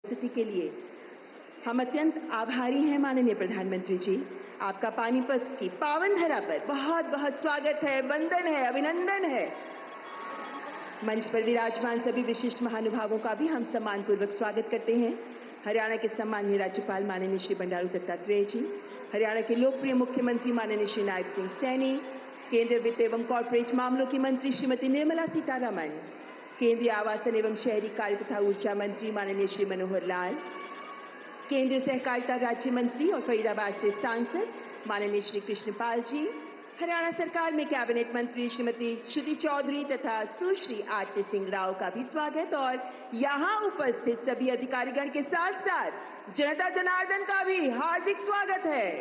स्थिति के लिए हम अत्यंत आभारी हैं माननीय प्रधानमंत्री जी। आपका पानीपत की पावन धरा पर बहुत बहुत स्वागत है, वंदन है, अभिनंदन है। मंच पर विराजमान सभी विशिष्ट महानुभावों का भी हम सम्मानपूर्वक स्वागत करते हैं। हरियाणा के सम्माननीय राज्यपाल माननीय श्री बंडारू दत्तात्रेय जी, हरियाणा के लोकप्रिय मुख्यमंत्री माननीय श्री नायब सिंह सैनी, केंद्रीय वित्त एवं कॉर्पोरेट मामलों की मंत्री श्रीमती निर्मला सीतारमण, केंद्रीय आवासन एवं शहरी कार्य तथा ऊर्जा मंत्री माननीय श्री मनोहर लाल, केंद्रीय सहकारिता राज्य मंत्री और फरीदाबाद से सांसद माननीय श्री कृष्णपाल जी, हरियाणा सरकार में कैबिनेट मंत्री श्रीमती श्रुति चौधरी तथा सुश्री आरती सिंह राव का भी स्वागत और यहाँ उपस्थित सभी अधिकारीगण के साथ साथ जनता जनार्दन का भी हार्दिक स्वागत है।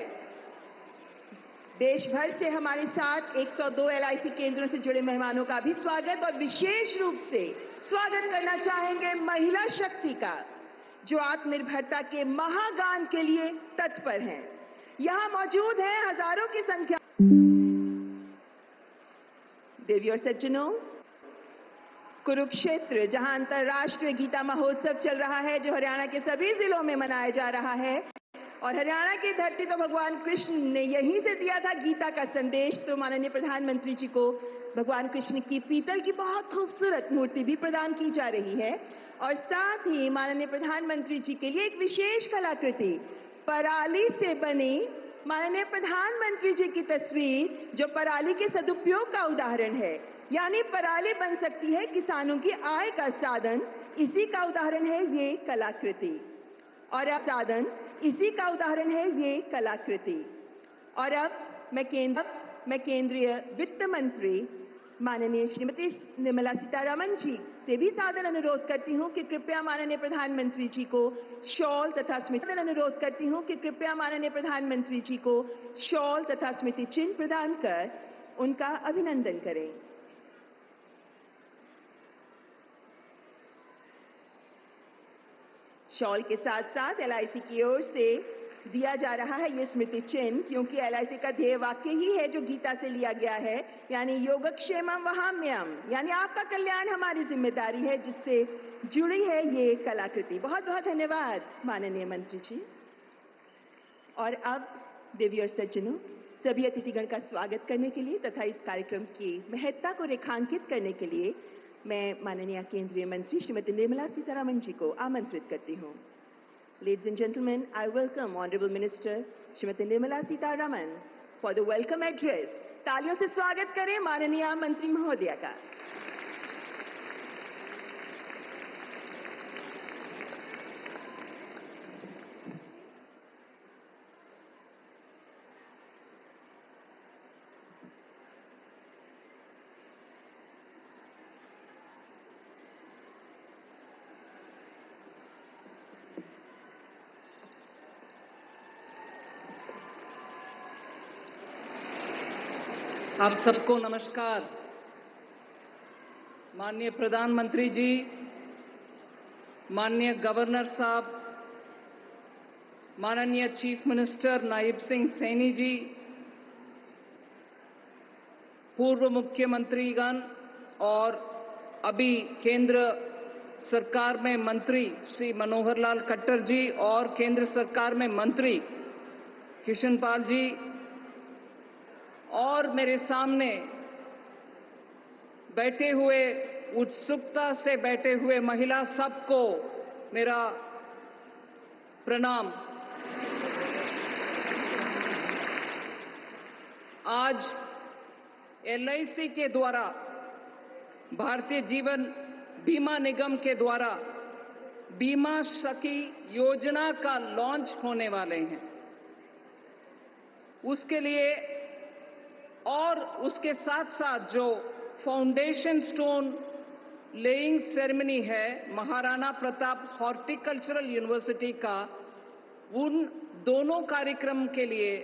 देश भर से हमारे साथ 102 LIC केंद्रों से जुड़े मेहमानों का भी स्वागत और विशेष रूप से स्वागत करना चाहेंगे महिला शक्ति का, जो आत्मनिर्भरता के महागान के लिए तत्पर हैं। यहाँ मौजूद हैं हजारों की संख्या। देवी और सज्जनों, कुरुक्षेत्र जहां अंतर्राष्ट्रीय गीता महोत्सव चल रहा है, जो हरियाणा के सभी जिलों में मनाया जा रहा है, और हरियाणा की धरती तो भगवान कृष्ण ने यहीं से दिया था गीता का संदेश, तो माननीय प्रधानमंत्री जी को भगवान कृष्ण की पीतल की बहुत खूबसूरत मूर्ति भी प्रदान की जा रही है। और साथ ही माननीय प्रधानमंत्री जी के लिए एक विशेष कलाकृति पराली से बनी माननीय प्रधानमंत्री जी की तस्वीर, जो पराली के सदुपयोग का उदाहरण है। यानी पराली बन सकती है किसानों की आय का साधन, इसी का उदाहरण है ये कलाकृति। और अब साधन इसी का उदाहरण है ये कलाकृति। और अब मैं केंद्रीय वित्त मंत्री माननीय श्रीमती निर्मला सीतारमण जी से भी सादर अनुरोध करती हूं कि कृपया माननीय प्रधानमंत्री जी को शॉल तथा स्मृति चिन्ह प्रदान कर उनका अभिनंदन करें। शॉल के साथ साथ LIC की ओर से दिया जा रहा है ये स्मृति चिन्ह, क्योंकि LIC का ध्येय वाक्य ही है जो गीता से लिया गया है, यानी योगक्षेमम वहाम्यहम्, यानी आपका कल्याण हमारी जिम्मेदारी है, जिससे जुड़ी है ये कलाकृति। बहुत बहुत धन्यवाद माननीय मंत्री जी। और अब देवी और सज्जनों, सभी अतिथिगण का स्वागत करने के लिए तथा इस कार्यक्रम की महत्ता को रेखांकित करने के लिए मैं माननीय केंद्रीय मंत्री श्रीमती निर्मला सीतारमण जी को आमंत्रित करती हूँ। Ladies and gentlemen, I welcome Honorable Minister Srimati Nirmala Sitharaman for the welcome address. तालियों से स्वागत करें माननीय मंत्री महोदया का। आप सबको नमस्कार। माननीय प्रधानमंत्री जी, माननीय गवर्नर साहब, माननीय चीफ मिनिस्टर नायब सिंह सैनी जी, पूर्व मुख्यमंत्रीगण और अभी केंद्र सरकार में मंत्री श्री मनोहर लाल खट्टर जी और केंद्र सरकार में मंत्री कृष्णपाल जी, और मेरे सामने बैठे हुए उत्सुकता से बैठे हुए महिला सबको मेरा प्रणाम। आज LIC के द्वारा, भारतीय जीवन बीमा निगम के द्वारा बीमा सखी योजना का लॉन्च होने वाले हैं। उसके लिए और उसके साथ साथ जो फाउंडेशन स्टोन लेइंग सेरेमनी है महाराणा प्रताप हॉर्टिकल्चरल यूनिवर्सिटी का, उन दोनों कार्यक्रम के लिए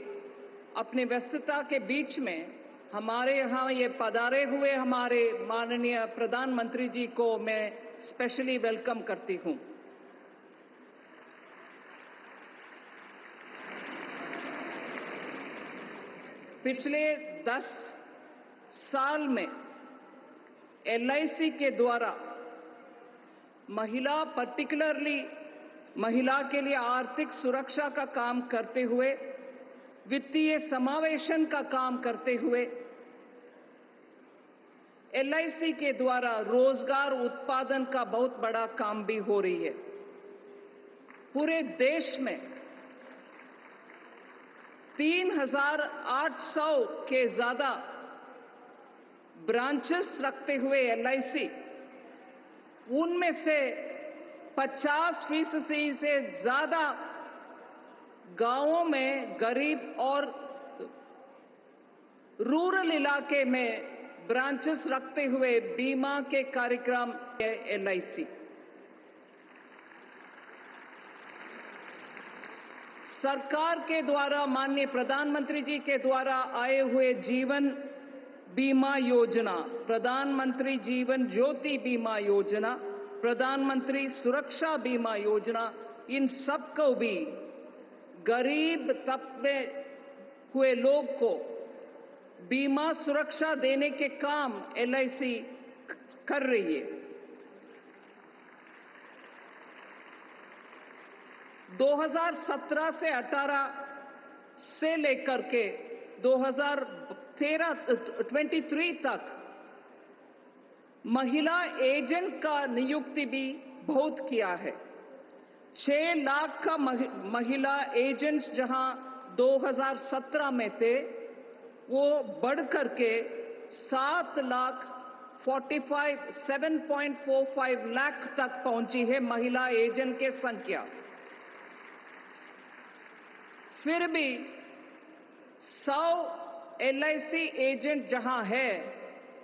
अपनी व्यस्तता के बीच में हमारे यहाँ ये पधारे हुए हमारे माननीय प्रधानमंत्री जी को मैं स्पेशली वेलकम करती हूँ। पिछले 10 साल में LIC के द्वारा महिला, पर्टिकुलरली महिला के लिए आर्थिक सुरक्षा का काम करते हुए, वित्तीय समावेशन का काम करते हुए एलआईसी के द्वारा रोजगार उत्पादन का बहुत बड़ा काम भी हो रही है। पूरे देश में 3,800 के ज्यादा ब्रांचेस रखते हुए एलआईसी, उनमें से 50% से ज्यादा गांवों में गरीब और रूरल इलाके में ब्रांचेस रखते हुए बीमा के कार्यक्रम है एलआईसी। सरकार के द्वारा, माननीय प्रधानमंत्री जी के द्वारा आए हुए जीवन बीमा योजना, प्रधानमंत्री जीवन ज्योति बीमा योजना, प्रधानमंत्री सुरक्षा बीमा योजना, इन सबको भी गरीब तबके हुए लोग को बीमा सुरक्षा देने के काम एलआईसी कर रही है। 2017 से 18 से लेकर के 2023 तक महिला एजेंट का नियुक्ति भी बहुत किया है। 6 लाख का महिला एजेंट्स जहां 2017 में थे, वो बढ़कर के 7.45 लाख तक पहुंची है महिला एजेंट की संख्या। फिर भी 100 एलआईसी एजेंट जहां है,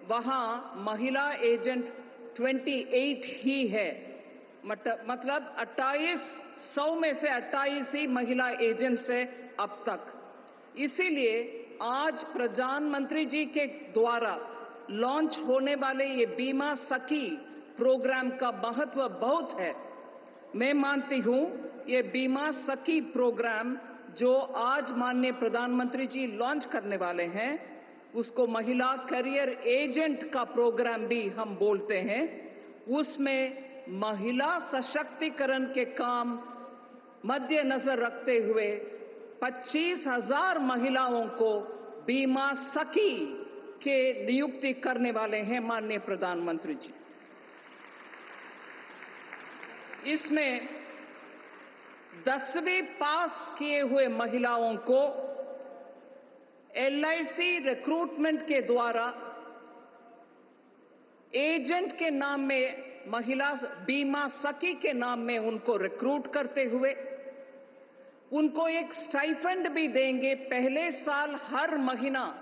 वहां महिला एजेंट 28 ही है। मतलब 100 में से 28 ही महिला एजेंट्स है अब तक। इसीलिए आज प्रधानमंत्री जी के द्वारा लॉन्च होने वाले ये बीमा सखी प्रोग्राम का महत्व बहुत है। मैं मानती हूं ये बीमा सखी प्रोग्राम जो आज माननीय प्रधानमंत्री जी लॉन्च करने वाले हैं, उसको महिला करियर एजेंट का प्रोग्राम भी हम बोलते हैं। उसमें महिला सशक्तिकरण के काम मद्देनजर रखते हुए 25,000 महिलाओं को बीमा सखी के नियुक्ति करने वाले हैं माननीय प्रधानमंत्री जी। इसमें 10वीं पास किए हुए महिलाओं को एलआईसी रिक्रूटमेंट के द्वारा एजेंट के नाम में, महिला बीमा सखी के नाम में उनको रिक्रूट करते हुए उनको एक स्टाइपेंड भी देंगे। पहले साल हर महीना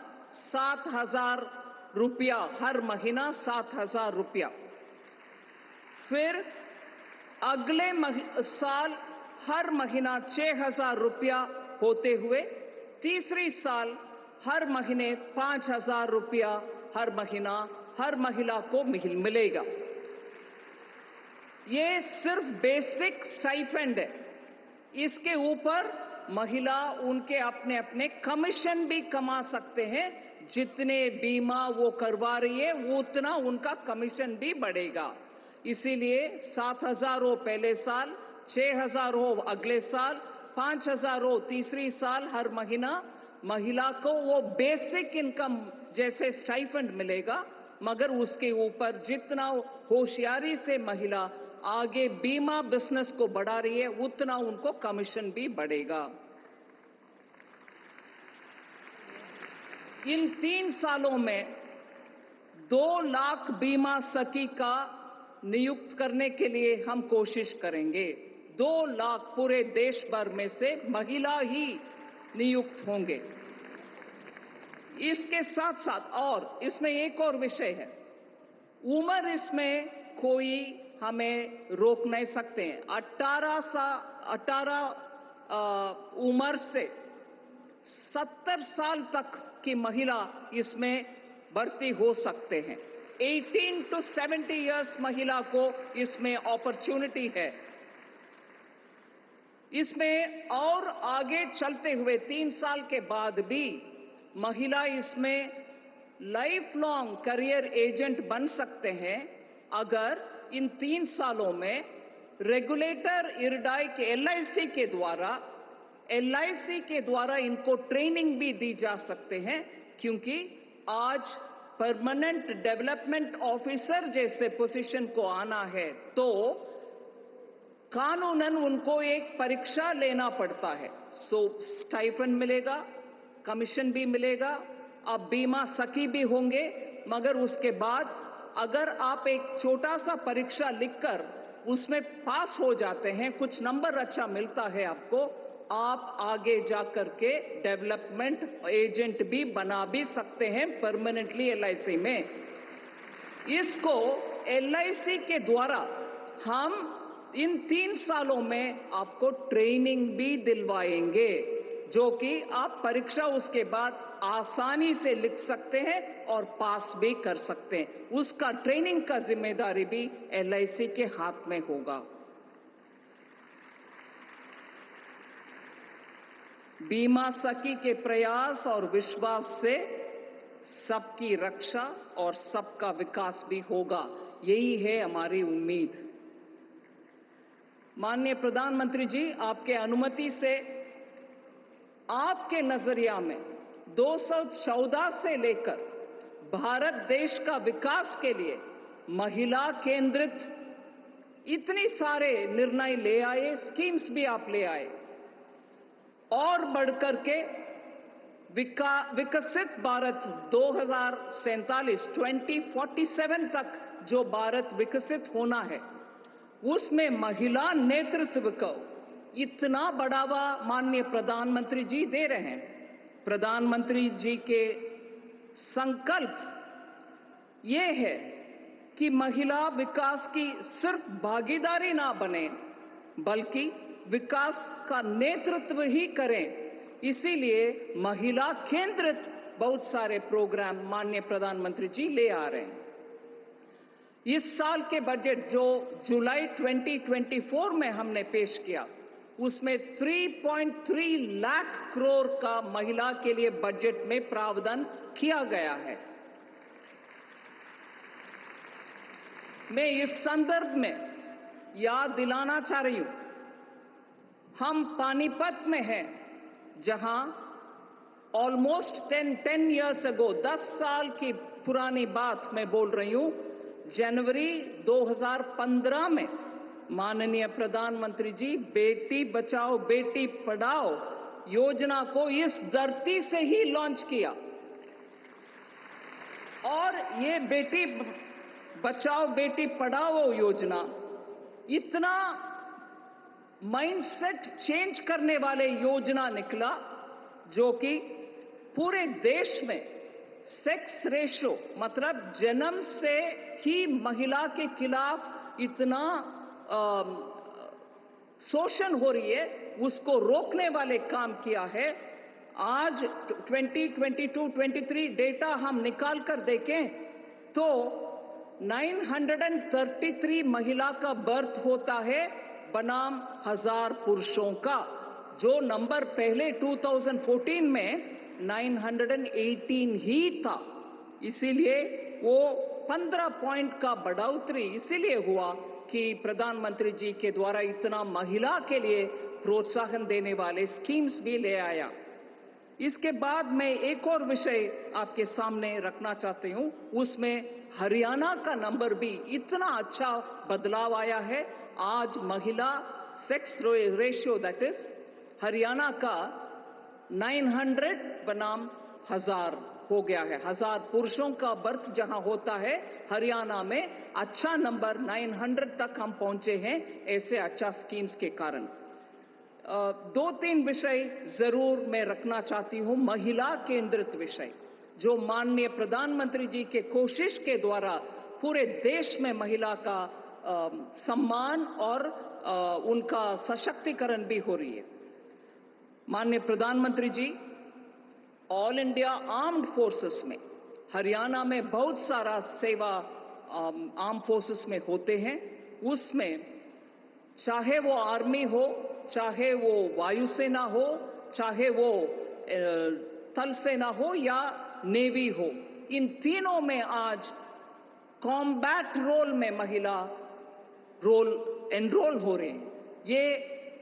7,000 रुपया, हर महीना 7,000 रुपया। फिर अगले साल हर महीना 6,000 रुपया होते हुए तीसरी साल हर महीने 5,000 रुपया हर महीना हर महिला को मिलेगा। ये सिर्फ बेसिक स्टाइपेंड है। इसके ऊपर महिला उनके अपने अपने कमीशन भी कमा सकते हैं। जितने बीमा वो करवा रही है उतना उनका कमीशन भी बढ़ेगा। इसीलिए 7,000 हो पहले साल, 6,000 हो अगले साल, 5,000 हो तीसरी साल हर महीना महिला को वो बेसिक इनकम जैसे स्टाइपेंड मिलेगा, मगर उसके ऊपर जितना होशियारी से महिला आगे बीमा बिजनेस को बढ़ा रही है उतना उनको कमीशन भी बढ़ेगा। इन 3 सालों में 2 लाख बीमा सखी का नियुक्त करने के लिए हम कोशिश करेंगे। 2 लाख पूरे देश भर में से महिला ही नियुक्त होंगे। इसके साथ साथ और इसमें एक और विषय है, उम्र इसमें कोई हमें रोक नहीं सकते हैं। 18 उम्र से 70 साल तक की महिला इसमें भर्ती हो सकते हैं। 18 to 70 इयर्स महिला को इसमें अपॉर्चुनिटी है। इसमें और आगे चलते हुए 3 साल के बाद भी महिला इसमें लाइफ लॉन्ग करियर एजेंट बन सकते हैं अगर इन 3 सालों में रेगुलेटर इरडाई के एलआईसी के द्वारा इनको ट्रेनिंग भी दी जा सकते हैं, क्योंकि आज परमानेंट डेवलपमेंट ऑफिसर जैसे पोजीशन को आना है तो कानूनन उनको एक परीक्षा लेना पड़ता है। सो स्टाइफंड मिलेगा, कमीशन भी मिलेगा, आप बीमा सखी भी होंगे, मगर उसके बाद अगर आप एक छोटा सा परीक्षा लिखकर उसमें पास हो जाते हैं, कुछ नंबर अच्छा मिलता है आपको, आप आगे जाकर के डेवलपमेंट एजेंट भी बना भी सकते हैं परमानेंटली एलआईसी में। इसको एलआईसी के द्वारा हम इन 3 सालों में आपको ट्रेनिंग भी दिलवाएंगे, जो कि आप परीक्षा उसके बाद आसानी से लिख सकते हैं और पास भी कर सकते हैं। उसका ट्रेनिंग का जिम्मेदारी भी एलआईसी के हाथ में होगा। बीमा सखी के प्रयास और विश्वास से सबकी रक्षा और सबका विकास भी होगा, यही है हमारी उम्मीद। माननीय प्रधानमंत्री जी, आपके अनुमति से आपके नजरिया में 214 से लेकर भारत देश का विकास के लिए महिला केंद्रित इतने सारे निर्णय ले आए, स्कीम्स भी आप ले आए, और बढ़कर के विकसित भारत 2047 तक जो भारत विकसित होना है, उसमें महिला नेतृत्व को इतना बढ़ावा माननीय प्रधानमंत्री जी दे रहे हैं। प्रधानमंत्री जी के संकल्प ये है कि महिला विकास की सिर्फ भागीदारी ना बने, बल्कि विकास का नेतृत्व ही करें। इसीलिए महिला केंद्रित बहुत सारे प्रोग्राम माननीय प्रधानमंत्री जी ले आ रहे हैं। इस साल के बजट जो जुलाई 2024 में हमने पेश किया, उसमें 3.3 लाख करोड़ का महिला के लिए बजट में प्रावधान किया गया है। मैं इस संदर्भ में याद दिलाना चाह रही हूं, हम पानीपत में हैं, जहां ऑलमोस्ट 10 इयर्स अगो, 10 साल की पुरानी बात मैं बोल रही हूं, जनवरी 2015 में माननीय प्रधानमंत्री जी बेटी बचाओ बेटी पढ़ाओ योजना को इस धरती से ही लॉन्च किया। और ये बेटी बचाओ बेटी पढ़ाओ योजना इतना माइंडसेट चेंज करने वाले योजना निकला, जो कि पूरे देश में सेक्स रेशो, मतलब जन्म से ही महिला के खिलाफ इतना शोषण हो रही है, उसको रोकने वाले काम किया है। आज 2022-23 डेटा हम निकाल कर देखें तो 933 महिला का बर्थ होता है बनाम 1000 पुरुषों का, जो नंबर पहले 2014 में 918 ही था। इसीलिए वो 15 पॉइंट का बढ़ोतरी इसीलिए हुआ कि प्रधानमंत्री जी के द्वारा इतना महिला के लिए प्रोत्साहन देने वाले स्कीम्स भी ले आया। इसके बाद मैं एक और विषय आपके सामने रखना चाहती हूं, उसमें हरियाणा का नंबर भी इतना अच्छा बदलाव आया है। आज महिला sex ratio, that is Haryana का 900 बनाम 1000 हो गया है। 1000 पुरुषों का बर्थ जहां होता है, हरियाणा में अच्छा नंबर 900 तक हम पहुंचे हैं, ऐसे अच्छा स्कीम्स के कारण। 2-3 विषय जरूर मैं रखना चाहती हूं, महिला केंद्रित विषय, जो माननीय प्रधानमंत्री जी के कोशिश के द्वारा पूरे देश में महिला का सम्मान और उनका सशक्तिकरण भी हो रही है। माननीय प्रधानमंत्री जी ऑल इंडिया आर्म्ड फोर्सेस में हरियाणा में बहुत सारा सेवा आर्म फोर्सेस में होते हैं। उसमें चाहे वो आर्मी हो, चाहे वो वायुसेना हो, चाहे वो थल सेना हो या नेवी हो, इन तीनों में आज कॉम्बैट रोल में महिला रोल एनरोल हो रहे हैं, ये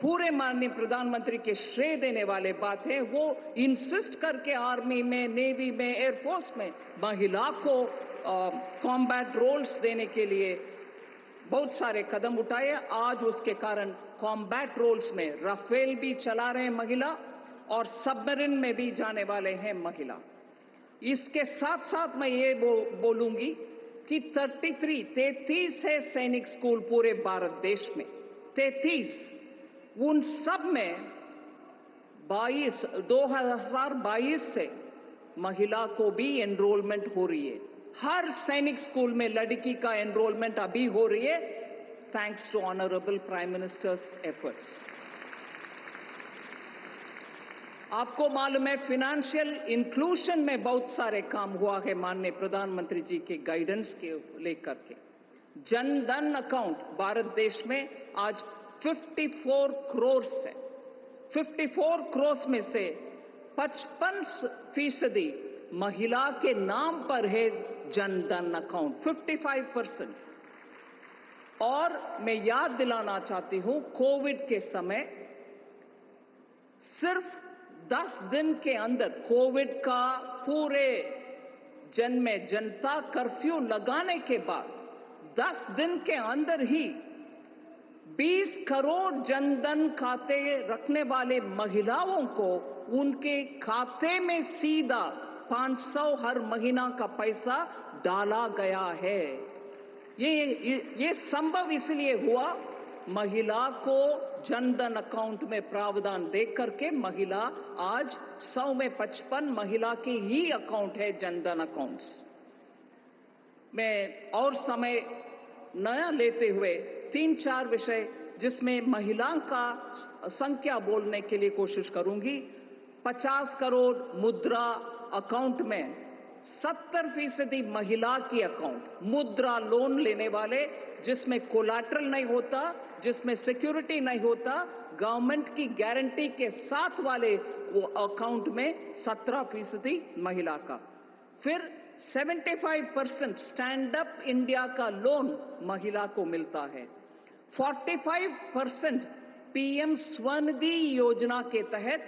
पूरे माननीय प्रधानमंत्री के श्रेय देने वाले बात है। वो इंसिस्ट करके आर्मी में, नेवी में, एयरफोर्स में महिला को कॉम्बैट रोल्स देने के लिए बहुत सारे कदम उठाए। आज उसके कारण कॉम्बैट रोल्स में राफेल भी चला रहे हैं महिला और सबमरीन में भी जाने वाले हैं महिला। इसके साथ साथ मैं ये बोलूंगी कि 33 है सैनिक स्कूल पूरे भारत देश में, 33, उन सब में 2022 से महिला को भी एनरोलमेंट हो रही है। हर सैनिक स्कूल में लड़की का एनरोलमेंट अभी हो रही है, thanks to honourable prime minister's efforts. आपको मालूम है फिनेंशियल इंक्लूजन में बहुत सारे काम हुआ है माननीय प्रधानमंत्री जी के गाइडेंस के लेकर के। जन धन अकाउंट भारत देश में आज 54 करोड़ है। 54 करोड़ में से 55% महिला के नाम पर है जन धन अकाउंट, 55%। और मैं याद दिलाना चाहती हूं, कोविड के समय सिर्फ 10 दिन के अंदर कोविड का पूरे जनता कर्फ्यू लगाने के बाद 10 दिन के अंदर ही 20 करोड़ जनधन खाते रखने वाले महिलाओं को उनके खाते में सीधा 500 हर महीना का पैसा डाला गया है। ये संभव इसलिए हुआ, महिला को जनधन अकाउंट में प्रावधान दे करके महिला आज 100 में 55 महिला के ही अकाउंट है जनधन अकाउंट्स में। और समय नया लेते हुए 3-4 विषय जिसमें महिलाओं का संख्या बोलने के लिए कोशिश करूंगी। 50 करोड़ मुद्रा अकाउंट में 70% महिला की अकाउंट, मुद्रा लोन लेने वाले जिसमें कोलैटरल नहीं होता, जिसमें सिक्योरिटी नहीं होता, गवर्नमेंट की गारंटी के साथ वाले वो अकाउंट में 17% महिला का। फिर 75% स्टैंड अप इंडिया का लोन महिला को मिलता है। 45% पीएम स्वनिधि योजना के तहत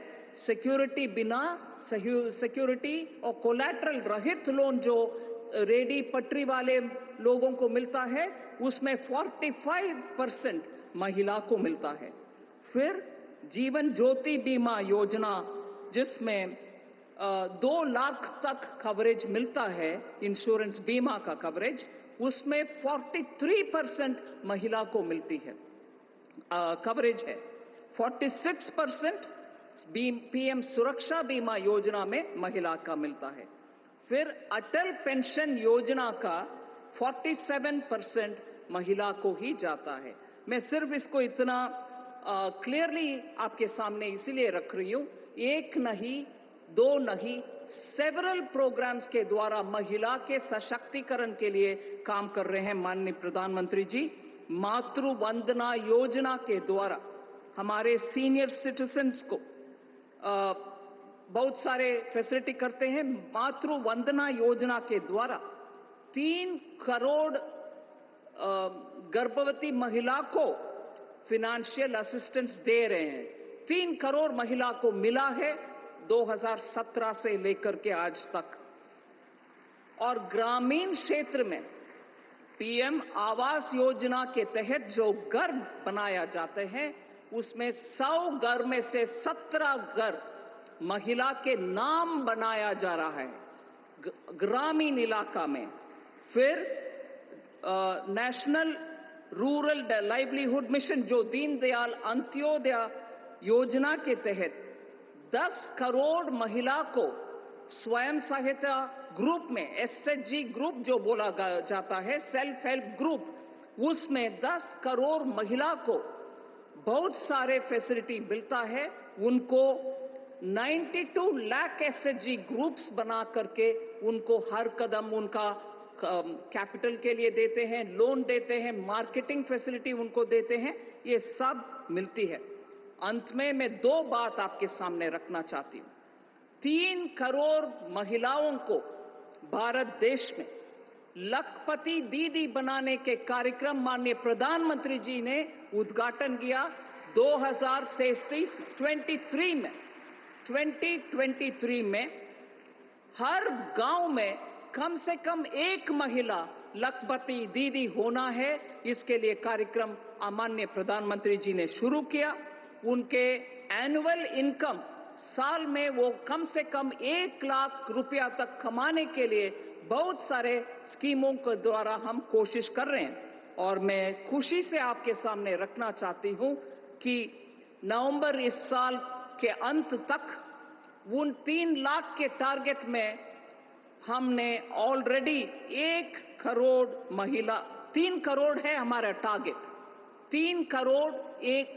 सिक्योरिटी और कोलैटरल रहित लोन जो रेडी पटरी वाले लोगों को मिलता है, उसमें 45% महिला को मिलता है। फिर जीवन ज्योति बीमा योजना जिसमें 2 लाख तक कवरेज मिलता है, इंश्योरेंस बीमा का कवरेज, उसमें 43% महिला को मिलती है, कवरेज है। 46% पीएम सुरक्षा बीमा योजना में महिला का मिलता है। फिर अटल पेंशन योजना का 47% महिला को ही जाता है। मैं सिर्फ इसको इतना क्लियरली आपके सामने इसीलिए रख रही हूं, एक नहीं, 2 नहीं, सेवरल प्रोग्राम्स के द्वारा महिला के सशक्तिकरण के लिए काम कर रहे हैं माननीय प्रधानमंत्री जी। मातृ वंदना योजना के द्वारा हमारे सीनियर सिटीजन्स को बहुत सारे फैसिलिटी करते हैं। मातृ वंदना योजना के द्वारा 3 करोड़ गर्भवती महिला को फिनेंशियल असिस्टेंस दे रहे हैं। 3 करोड़ महिला को मिला है 2017 से लेकर के आज तक। और ग्रामीण क्षेत्र में पीएम आवास योजना के तहत जो घर बनाया जाते हैं, उसमें 100 घर में से 17 घर महिला के नाम बनाया जा रहा है ग्रामीण इलाका में। फिर नेशनल रूरल लाइवलीहुड मिशन जो दीनदयाल अंत्योदय योजना के तहत 10 करोड़ महिला को स्वयं सहायता ग्रुप में, एसएचजी ग्रुप जो बोला जाता है, सेल्फ हेल्प ग्रुप, उसमें 10 करोड़ महिला को बहुत सारे फैसिलिटी मिलता है। उनको 92 लाख एसएचजी ग्रुप्स बना करके उनको हर कदम उनका कैपिटल के लिए देते हैं, लोन देते हैं, मार्केटिंग फैसिलिटी उनको देते हैं, ये सब मिलती है। अंत में मैं 2 बात आपके सामने रखना चाहती हूं। 3 करोड़ महिलाओं को भारत देश में लखपति दीदी बनाने के कार्यक्रम माननीय प्रधानमंत्री जी ने उद्घाटन किया 2023 में हर गांव में कम से कम एक महिला लखपति दीदी होना है। इसके लिए कार्यक्रम माननीय प्रधानमंत्री जी ने शुरू किया। उनके एनुअल इनकम साल में वो कम से कम 1 लाख रुपया तक कमाने के लिए बहुत सारे स्कीमों के द्वारा हम कोशिश कर रहे हैं। और मैं खुशी से आपके सामने रखना चाहती हूं कि नवंबर इस साल के अंत तक उन 3 लाख के टारगेट में हमने ऑलरेडी 1 करोड़ महिला, 3 करोड़ है हमारा टारगेट, 3 करोड़ एक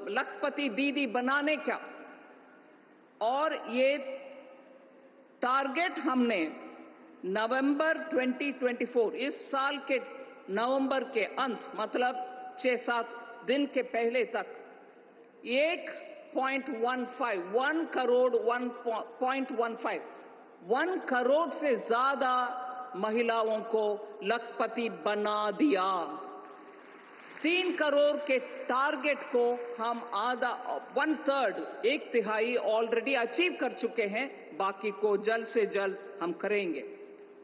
लखपति दीदी बनाने का। और ये टारगेट हमने नवंबर 2024 इस साल के नवंबर के अंत मतलब 6-7 दिन के पहले तक 1 करोड़ से ज्यादा महिलाओं को लखपति बना दिया। 3 करोड़ के टारगेट को हम आधा 1/3 1/3 ऑलरेडी अचीव कर चुके हैं, बाकी को जल्द से जल्द हम करेंगे।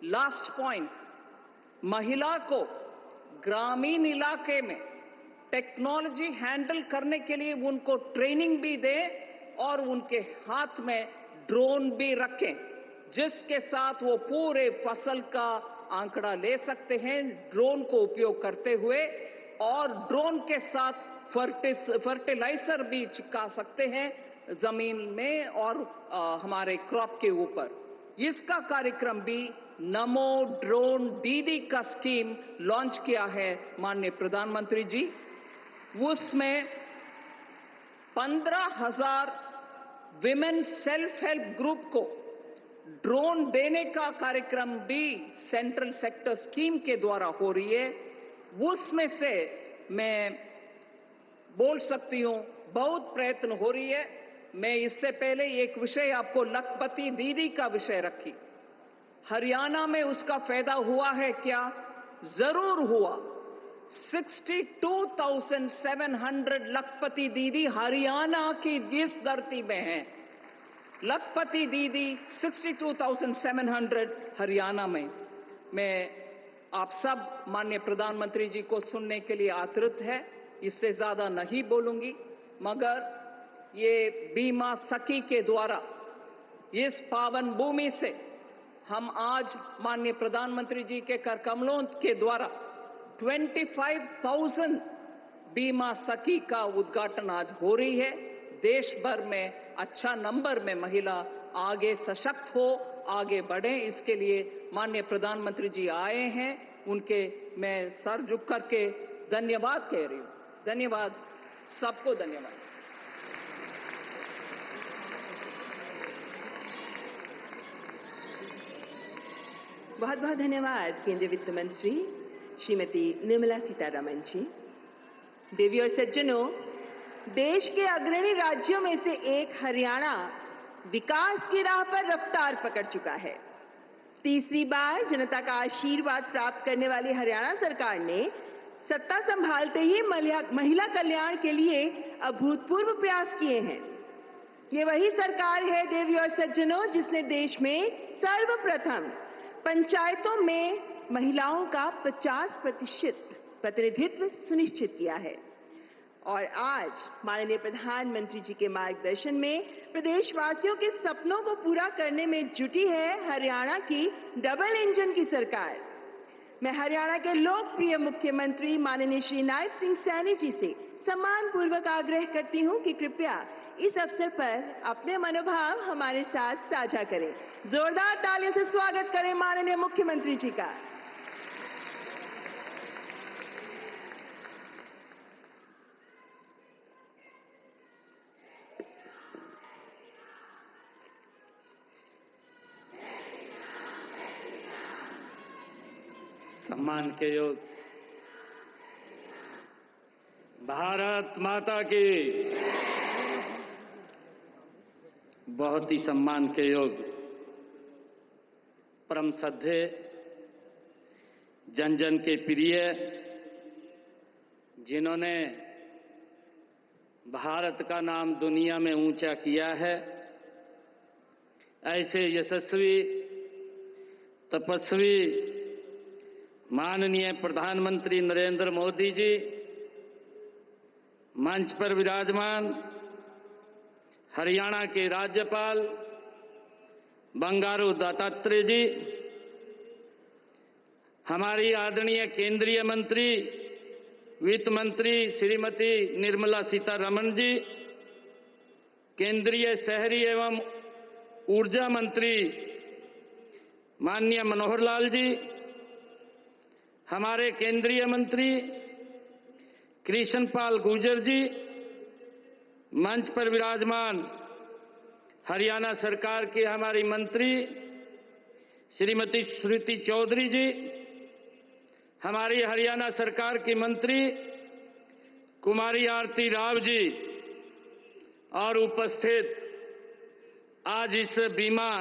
लास्ट पॉइंट, महिला को ग्रामीण इलाके में टेक्नोलॉजी हैंडल करने के लिए उनको ट्रेनिंग भी दें और उनके हाथ में ड्रोन भी रखें, जिसके साथ वो पूरे फसल का आंकड़ा ले सकते हैं ड्रोन को उपयोग करते हुए, और ड्रोन के साथ फर्टिलाइजर भी चिपका सकते हैं जमीन में और हमारे क्रॉप के ऊपर। इसका कार्यक्रम भी नमो ड्रोन दीदी का स्कीम लॉन्च किया है माननीय प्रधानमंत्री जी। उसमें 15,000 विमेन सेल्फ हेल्प ग्रुप को ड्रोन देने का कार्यक्रम भी सेंट्रल सेक्टर स्कीम के द्वारा हो रही है। उसमें से मैं बोल सकती हूं बहुत प्रयत्न हो रही है। मैं इससे पहले एक विषय आपको लखपति दीदी का विषय रखी। हरियाणा में उसका फायदा हुआ है क्या? जरूर हुआ। 62,700 लखपति दीदी हरियाणा की इस धरती में हैं। लखपति दीदी 62,700 हरियाणा में। मैं आप सब माननीय प्रधानमंत्री जी को सुनने के लिए आतुर है, इससे ज्यादा नहीं बोलूंगी, मगर ये बीमा सखी के द्वारा इस पावन भूमि से हम आज माननीय प्रधानमंत्री जी के कर कमलों के द्वारा 25,000 बीमा सखी का उद्घाटन आज हो रही है। देश भर में अच्छा नंबर में महिला आगे सशक्त हो, आगे बढ़े, इसके लिए माननीय प्रधानमंत्री जी आए हैं। उनके मैं सर झुक करके धन्यवाद कह रही हूं। धन्यवाद, सबको धन्यवाद। बहुत बहुत धन्यवाद केंद्रीय वित्त मंत्री श्रीमती निर्मला सीतारमण जी। देवी और सज्जनों, देश के अग्रणी राज्यों में से एक हरियाणा विकास की राह पर रफ्तार पकड़ चुका है। तीसरी बार जनता का आशीर्वाद प्राप्त करने वाली हरियाणा सरकार ने सत्ता संभालते ही महिला कल्याण के लिए अभूतपूर्व प्रयास किए हैं। ये वही सरकार है देवी और सज्जनों, जिसने देश में सर्वप्रथम पंचायतों में महिलाओं का 50% प्रतिनिधित्व सुनिश्चित किया है। और आज माननीय प्रधानमंत्री जी के मार्गदर्शन में प्रदेशवासियों के सपनों को पूरा करने में जुटी है हरियाणा की डबल इंजन की सरकार। मैं हरियाणा के लोकप्रिय मुख्यमंत्री माननीय श्री नायब सिंह सैनी जी से सम्मानपूर्वक आग्रह करती हूं कि कृपया इस अवसर पर अपने मनोभाव हमारे साथ साझा करें। जोरदार तालियों से स्वागत करें माननीय मुख्यमंत्री जी का। सम्मान के योग भारत माता की। बहुत ही सम्मान के योग परम श्रद्धेय जन जन के प्रिय, जिन्होंने भारत का नाम दुनिया में ऊंचा किया है, ऐसे यशस्वी तपस्वी माननीय प्रधानमंत्री नरेंद्र मोदी जी, मंच पर विराजमान हरियाणा के राज्यपाल बंडारू दत्तात्रेय जी, हमारी आदरणीय केंद्रीय मंत्री वित्त मंत्री श्रीमती निर्मला सीतारमण जी, केंद्रीय शहरी एवं ऊर्जा मंत्री माननीय मनोहर लाल जी, हमारे केंद्रीय मंत्री कृष्ण पाल गुर्जर जी, मंच पर विराजमान हरियाणा सरकार के हमारी मंत्री श्रीमती श्रुति चौधरी जी, हमारी हरियाणा सरकार की मंत्री कुमारी आरती राव जी, और उपस्थित आज इस बीमा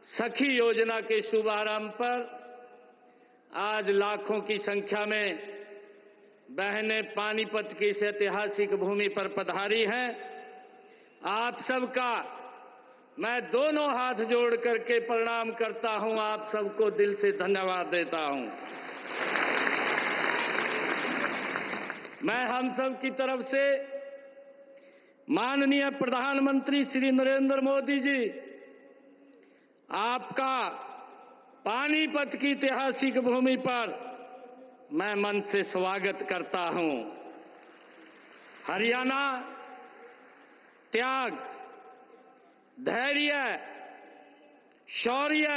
सखी योजना के शुभारंभ पर आज लाखों की संख्या में बहनें पानीपत की इस ऐतिहासिक भूमि पर पधारी हैं। आप सबका मैं दोनों हाथ जोड़ करके प्रणाम करता हूं, आप सबको दिल से धन्यवाद देता हूं। मैं हम सब की तरफ से माननीय प्रधानमंत्री श्री नरेंद्र मोदी जी, आपका पानीपत की ऐतिहासिक भूमि पर मैं मन से स्वागत करता हूं। हरियाणा त्याग, धैर्य, शौर्य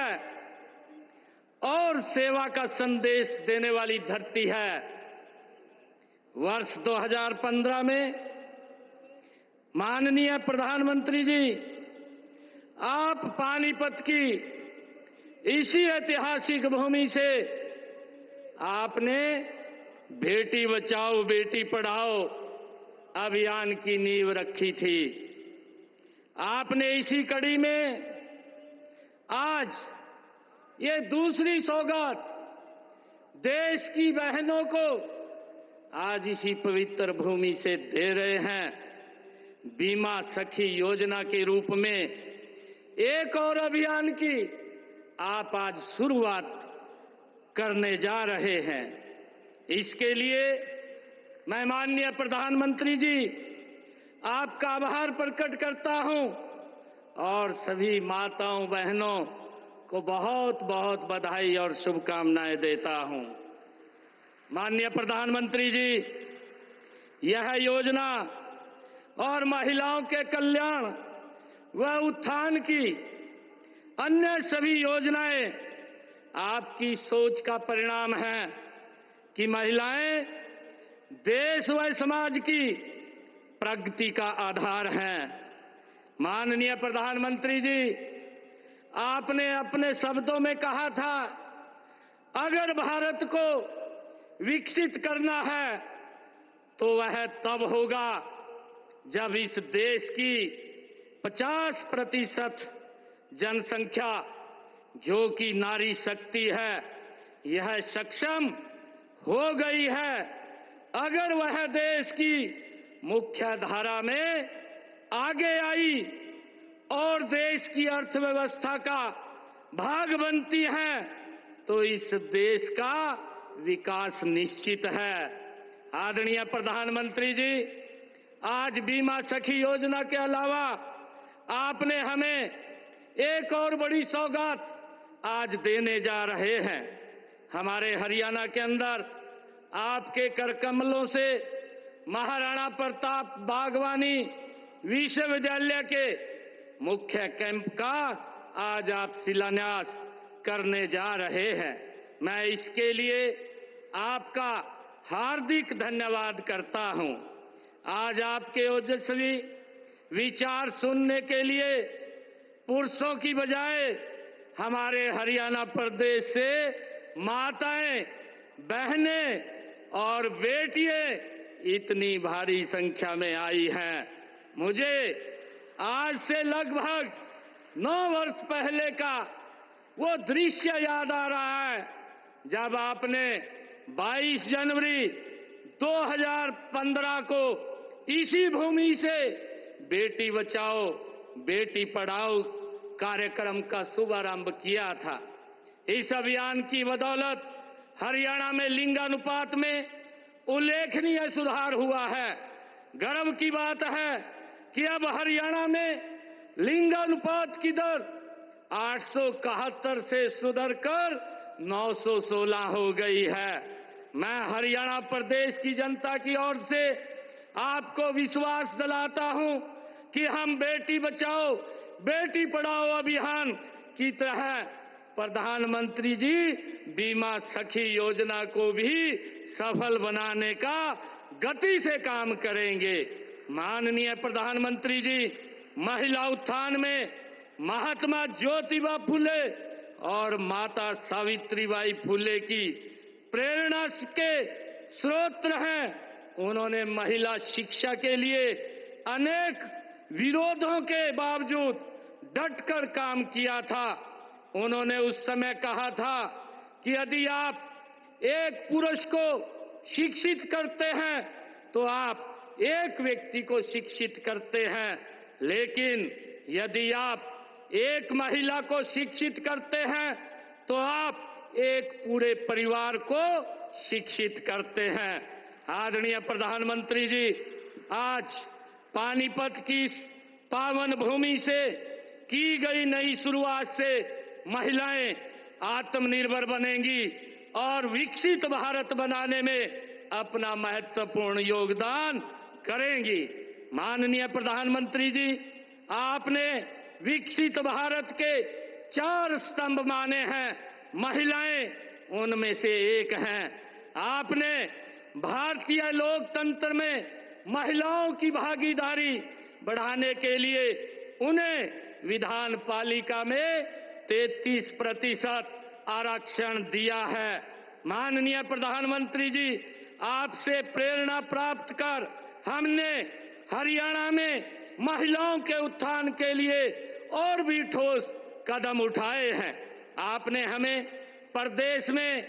और सेवा का संदेश देने वाली धरती है। वर्ष 2015 में माननीय प्रधानमंत्री जी, आप पानीपत की इसी ऐतिहासिक भूमि से आपने बेटी बचाओ बेटी पढ़ाओ अभियान की नींव रखी थी। आपने इसी कड़ी में आज ये दूसरी सौगात देश की बहनों को आज इसी पवित्र भूमि से दे रहे हैं। बीमा सखी योजना के रूप में एक और अभियान की आप आज शुरुआत करने जा रहे हैं। इसके लिए मैं माननीय प्रधानमंत्री जी आपका आभार प्रकट करता हूं और सभी माताओं बहनों को बहुत बहुत बधाई और शुभकामनाएं देता हूं। माननीय प्रधानमंत्री जी, यह योजना और महिलाओं के कल्याण व उत्थान की अन्य सभी योजनाएं आपकी सोच का परिणाम है कि महिलाएं देश व समाज की प्रगति का आधार हैं। माननीय प्रधानमंत्री जी, आपने अपने शब्दों में कहा था, अगर भारत को विकसित करना है तो वह तब होगा जब इस देश की 50% जनसंख्या, जो कि नारी शक्ति है, यह सक्षम हो गई है। अगर वह देश की मुख्य धारा में आगे आई और देश की अर्थव्यवस्था का भाग बनती है तो इस देश का विकास निश्चित है। आदरणीय प्रधानमंत्री जी, आज बीमा सखी योजना के अलावा आपने हमें एक और बड़ी सौगात आज देने जा रहे हैं। हमारे हरियाणा के अंदर आपके कर कमलों से महाराणा प्रताप बागवानी विश्वविद्यालय के मुख्य कैंप का आज आप शिलान्यास करने जा रहे हैं। मैं इसके लिए आपका हार्दिक धन्यवाद करता हूं। आज आपके ओजस्वी विचार सुनने के लिए पुरुषों की बजाय हमारे हरियाणा प्रदेश से माताएं, बहनें और बेटियां इतनी भारी संख्या में आई हैं। मुझे आज से लगभग 9 वर्ष पहले का वो दृश्य याद आ रहा है जब आपने 22 जनवरी 2015 को इसी भूमि से बेटी बचाओ बेटी पढ़ाओ कार्यक्रम का शुभारंभ किया था। इस अभियान की बदौलत हरियाणा में लिंगानुपात में उल्लेखनीय सुधार हुआ है। गर्व की बात है कि अब हरियाणा में लिंगानुपात की दर 871 से सुधरकर 916 हो गई है। मैं हरियाणा प्रदेश की जनता की ओर से आपको विश्वास दिलाता हूं कि हम बेटी बचाओ बेटी पढ़ाओ अभियान की तरह प्रधानमंत्री जी बीमा सखी योजना को भी सफल बनाने का गति से काम करेंगे। माननीय प्रधानमंत्री जी महिला उत्थान में महात्मा ज्योतिबा फुले और माता सावित्रीबाई फुले की प्रेरणा के स्रोत हैं। उन्होंने महिला शिक्षा के लिए अनेक विरोधों के बावजूद डटकर काम किया था। उन्होंने उस समय कहा था कि यदि आप एक पुरुष को शिक्षित करते हैं तो आप एक व्यक्ति को शिक्षित करते हैं, लेकिन यदि आप एक महिला को शिक्षित करते हैं तो आप एक पूरे परिवार को शिक्षित करते हैं। आदरणीय प्रधानमंत्री जी, आज पानीपत की इस पावन भूमि से की गई नई शुरुआत से महिलाएं आत्मनिर्भर बनेंगी और विकसित भारत बनाने में अपना महत्वपूर्ण योगदान करेंगी। माननीय प्रधानमंत्री जी, आपने विकसित भारत के 4 स्तंभ माने हैं, महिलाएं उनमें से एक हैं। आपने भारतीय लोकतंत्र में महिलाओं की भागीदारी बढ़ाने के लिए उन्हें विधान पालिका में 33% आरक्षण दिया है। माननीय प्रधानमंत्री जी, आपसे प्रेरणा प्राप्त कर हमने हरियाणा में महिलाओं के उत्थान के लिए और भी ठोस कदम उठाए हैं। आपने हमें प्रदेश में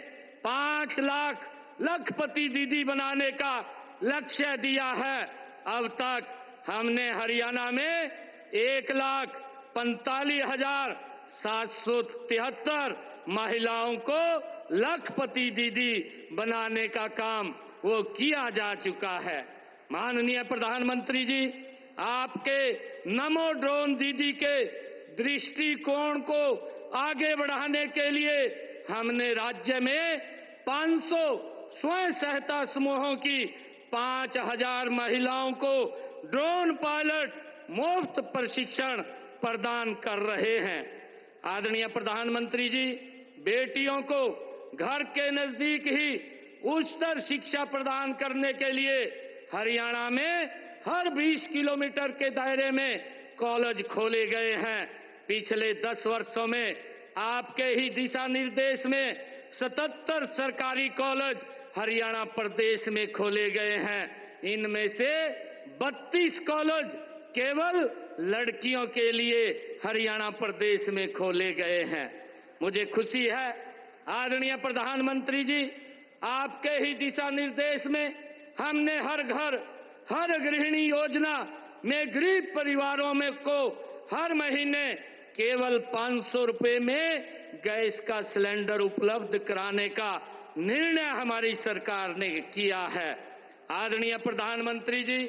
5 लाख लखपति दीदी बनाने का लक्ष्य दिया है। अब तक हमने हरियाणा में 1,45,773 महिलाओं को लखपति दीदी बनाने का काम वो किया जा चुका है। माननीय प्रधानमंत्री जी, आपके नमो ड्रोन दीदी के दृष्टिकोण को आगे बढ़ाने के लिए हमने राज्य में 500 स्वयं सहायता समूहों की 5,000 महिलाओं को ड्रोन पायलट मुफ्त प्रशिक्षण प्रदान कर रहे हैं। आदरणीय प्रधानमंत्री जी, बेटियों को घर के नजदीक ही उच्चतर शिक्षा प्रदान करने के लिए हरियाणा में हर 20 किलोमीटर के दायरे में कॉलेज खोले गए हैं। पिछले 10 वर्षों में आपके ही दिशा निर्देश में 77 सरकारी कॉलेज हरियाणा प्रदेश में खोले गए हैं। इनमें से 32 कॉलेज केवल लड़कियों के लिए हरियाणा प्रदेश में खोले गए हैं। मुझे खुशी है आदरणीय प्रधानमंत्री जी, आपके ही दिशा निर्देश में हमने हर घर हर गृहिणी योजना में गरीब परिवारों में को हर महीने केवल 500 रुपए में गैस का सिलेंडर उपलब्ध कराने का निर्णय हमारी सरकार ने किया है। आदरणीय प्रधानमंत्री जी,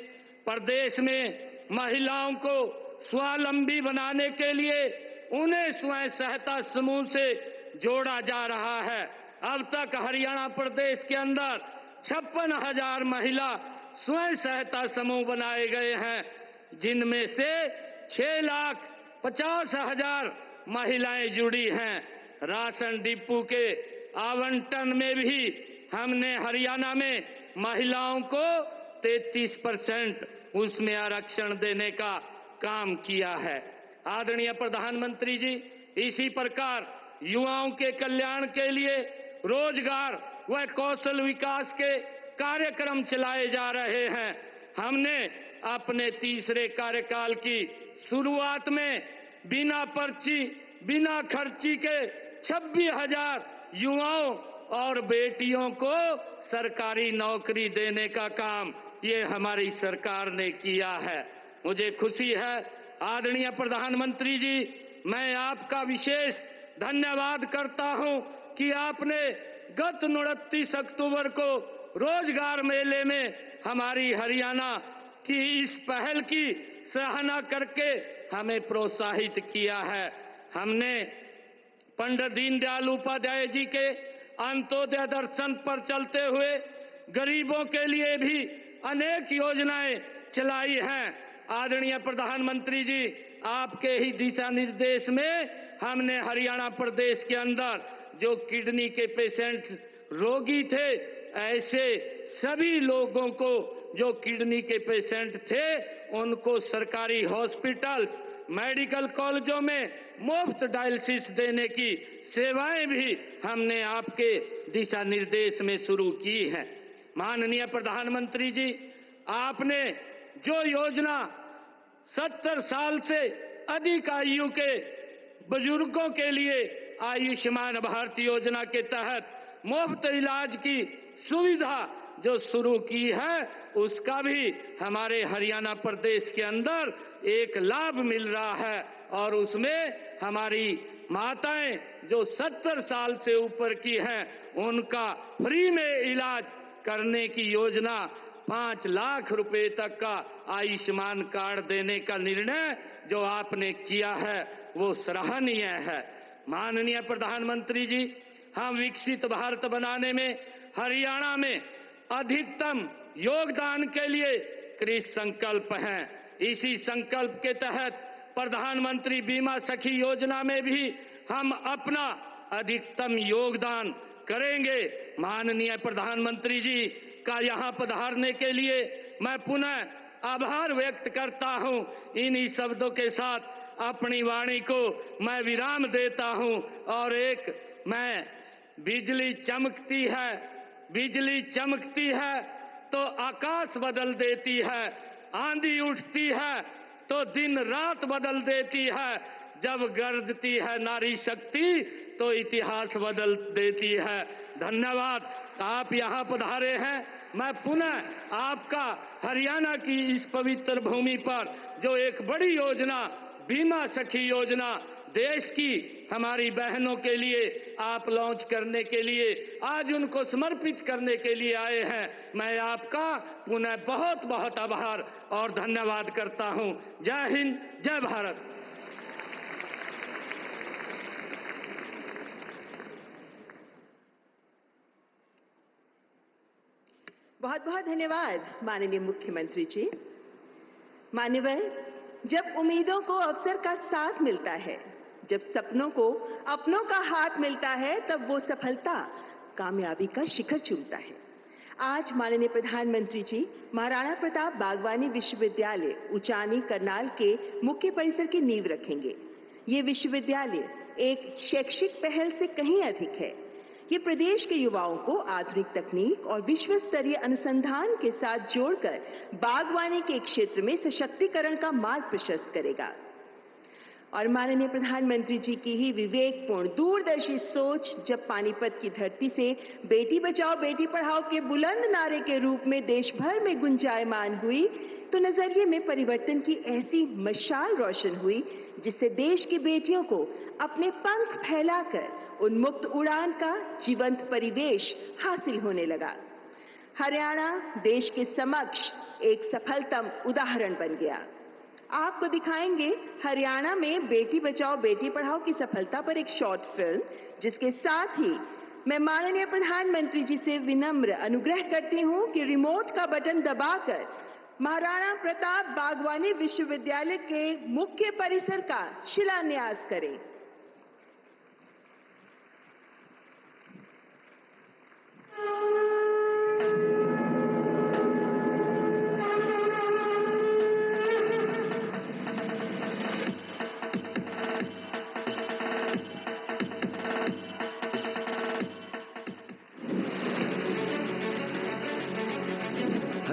प्रदेश में महिलाओं को स्वावलंबी बनाने के लिए उन्हें स्वयं सहायता समूह से जोड़ा जा रहा है। अब तक हरियाणा प्रदेश के अंदर 56,000 महिला स्वयं सहायता समूह बनाए गए हैं, जिनमें से 6,50,000 महिलाएं जुड़ी हैं। राशन डिपो के आवंटन में भी हमने हरियाणा में महिलाओं को 33% उसमें आरक्षण देने का काम किया है। आदरणीय प्रधानमंत्री जी, इसी प्रकार युवाओं के कल्याण के लिए रोजगार व कौशल विकास के कार्यक्रम चलाए जा रहे हैं। हमने अपने तीसरे कार्यकाल की शुरुआत में बिना पर्ची बिना खर्ची के 26,000 युवाओं और बेटियों को सरकारी नौकरी देने का काम ये हमारी सरकार ने किया है। मुझे खुशी है आदरणीय प्रधानमंत्री जी, मैं आपका विशेष धन्यवाद करता हूं कि आपने गत 29 अक्टूबर को रोजगार मेले में हमारी हरियाणा की इस पहल की सराहना करके हमें प्रोत्साहित किया है। हमने पंडित दीनदयाल उपाध्याय जी के अंत्योदय दर्शन पर चलते हुए गरीबों के लिए भी अनेक योजनाएं चलाई हैं। आदरणीय प्रधानमंत्री जी, आपके ही दिशा निर्देश में हमने हरियाणा प्रदेश के अंदर जो किडनी के पेशेंट रोगी थे, ऐसे सभी लोगों को जो किडनी के पेशेंट थे उनको सरकारी हॉस्पिटल्स, मेडिकल कॉलेजों में मुफ्त डायलिसिस देने की सेवाएं भी हमने आपके दिशा निर्देश में शुरू की है। माननीय प्रधानमंत्री जी, आपने जो योजना 70 साल से अधिक आयु के बुजुर्गों के लिए आयुष्मान भारत योजना के तहत मुफ्त इलाज की सुविधा जो शुरू की है, उसका भी हमारे हरियाणा प्रदेश के अंदर एक लाभ मिल रहा है और उसमें हमारी माताएं जो 70 साल से ऊपर की हैं उनका फ्री में इलाज करने की योजना 5 लाख रुपए तक का आयुष्मान कार्ड देने का निर्णय जो आपने किया है वो सराहनीय है। माननीय प्रधानमंत्री जी, हम विकसित भारत बनाने में हरियाणा में अधिकतम योगदान के लिए कृत संकल्प हैं। इसी संकल्प के तहत प्रधानमंत्री बीमा सखी योजना में भी हम अपना अधिकतम योगदान करेंगे। माननीय प्रधानमंत्री जी का यहां पधारने के लिए मैं पुनः आभार व्यक्त करता हूं। इन्हीं शब्दों के साथ अपनी वाणी को मैं विराम देता हूं और मैं बिजली चमकती है तो आकाश बदल देती है, आंधी उठती है तो दिन रात बदल देती है, जब गरजती है नारी शक्ति तो इतिहास बदल देती है। धन्यवाद, आप यहाँ पधारे हैं। मैं पुनः आपका हरियाणा की इस पवित्र भूमि पर जो एक बड़ी योजना बीमा सखी योजना देश की हमारी बहनों के लिए आप लॉन्च करने के लिए, आज उनको समर्पित करने के लिए आए हैं, मैं आपका पुनः बहुत बहुत आभार और धन्यवाद करता हूं। जय हिंद, जय भारत। बहुत बहुत धन्यवाद माननीय मुख्यमंत्री जी। मान्यवर, जब उम्मीदों को अवसर का साथ मिलता है, जब सपनों को अपनों का हाथ मिलता है, तब वो सफलता कामयाबी का शिखर चूमता है। आज माननीय प्रधानमंत्री जी महाराणा प्रताप बागवानी विश्वविद्यालय उचानी करनाल के मुख्य परिसर की नींव रखेंगे। ये विश्वविद्यालय एक शैक्षिक पहल से कहीं अधिक है। ये प्रदेश के युवाओं को आधुनिक तकनीक और विश्व स्तरीय अनुसंधान के साथ जोड़कर बागवानी के क्षेत्र में सशक्तिकरण का मार्ग प्रशस्त करेगा। और माननीय प्रधानमंत्री जी की ही विवेकपूर्ण दूरदर्शी सोच जब पानीपत की धरती से बेटी बचाओ बेटी पढ़ाओ के बुलंद नारे के रूप में देश भर में गुंजायमान हुई, तो नजरिए में परिवर्तन की ऐसी मशाल रोशन हुई जिससे देश की बेटियों को अपने पंख फैलाकर उन्मुक्त उड़ान का जीवंत परिवेश हासिल होने लगा। हरियाणा देश के समक्ष एक सफलतम उदाहरण बन गया। आपको दिखाएंगे हरियाणा में बेटी बचाओ बेटी पढ़ाओ की सफलता पर एक शॉर्ट फिल्म, जिसके साथ ही मैं माननीय प्रधानमंत्री जी से विनम्र अनुग्रह करती हूं कि रिमोट का बटन दबाकर महाराणा प्रताप बागवानी विश्वविद्यालय के मुख्य परिसर का शिलान्यास करें।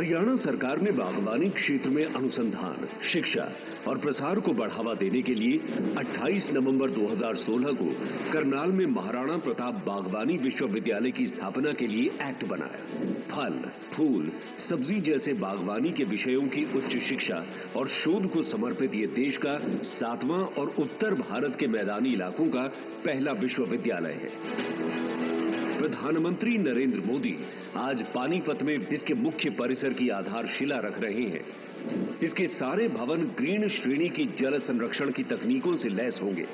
हरियाणा सरकार ने बागवानी क्षेत्र में अनुसंधान, शिक्षा और प्रसार को बढ़ावा देने के लिए 28 नवंबर 2016 को करनाल में महाराणा प्रताप बागवानी विश्वविद्यालय की स्थापना के लिए एक्ट बनाया। फल, फूल, सब्जी जैसे बागवानी के विषयों की उच्च शिक्षा और शोध को समर्पित ये देश का 7वां और उत्तर भारत के मैदानी इलाकों का पहला विश्वविद्यालय है। प्रधानमंत्री नरेंद्र मोदी आज पानीपत में इसके मुख्य परिसर की आधारशिला रख रहे हैं। इसके सारे भवन ग्रीन श्रेणी की जल संरक्षण की तकनीकों से लैस होंगे।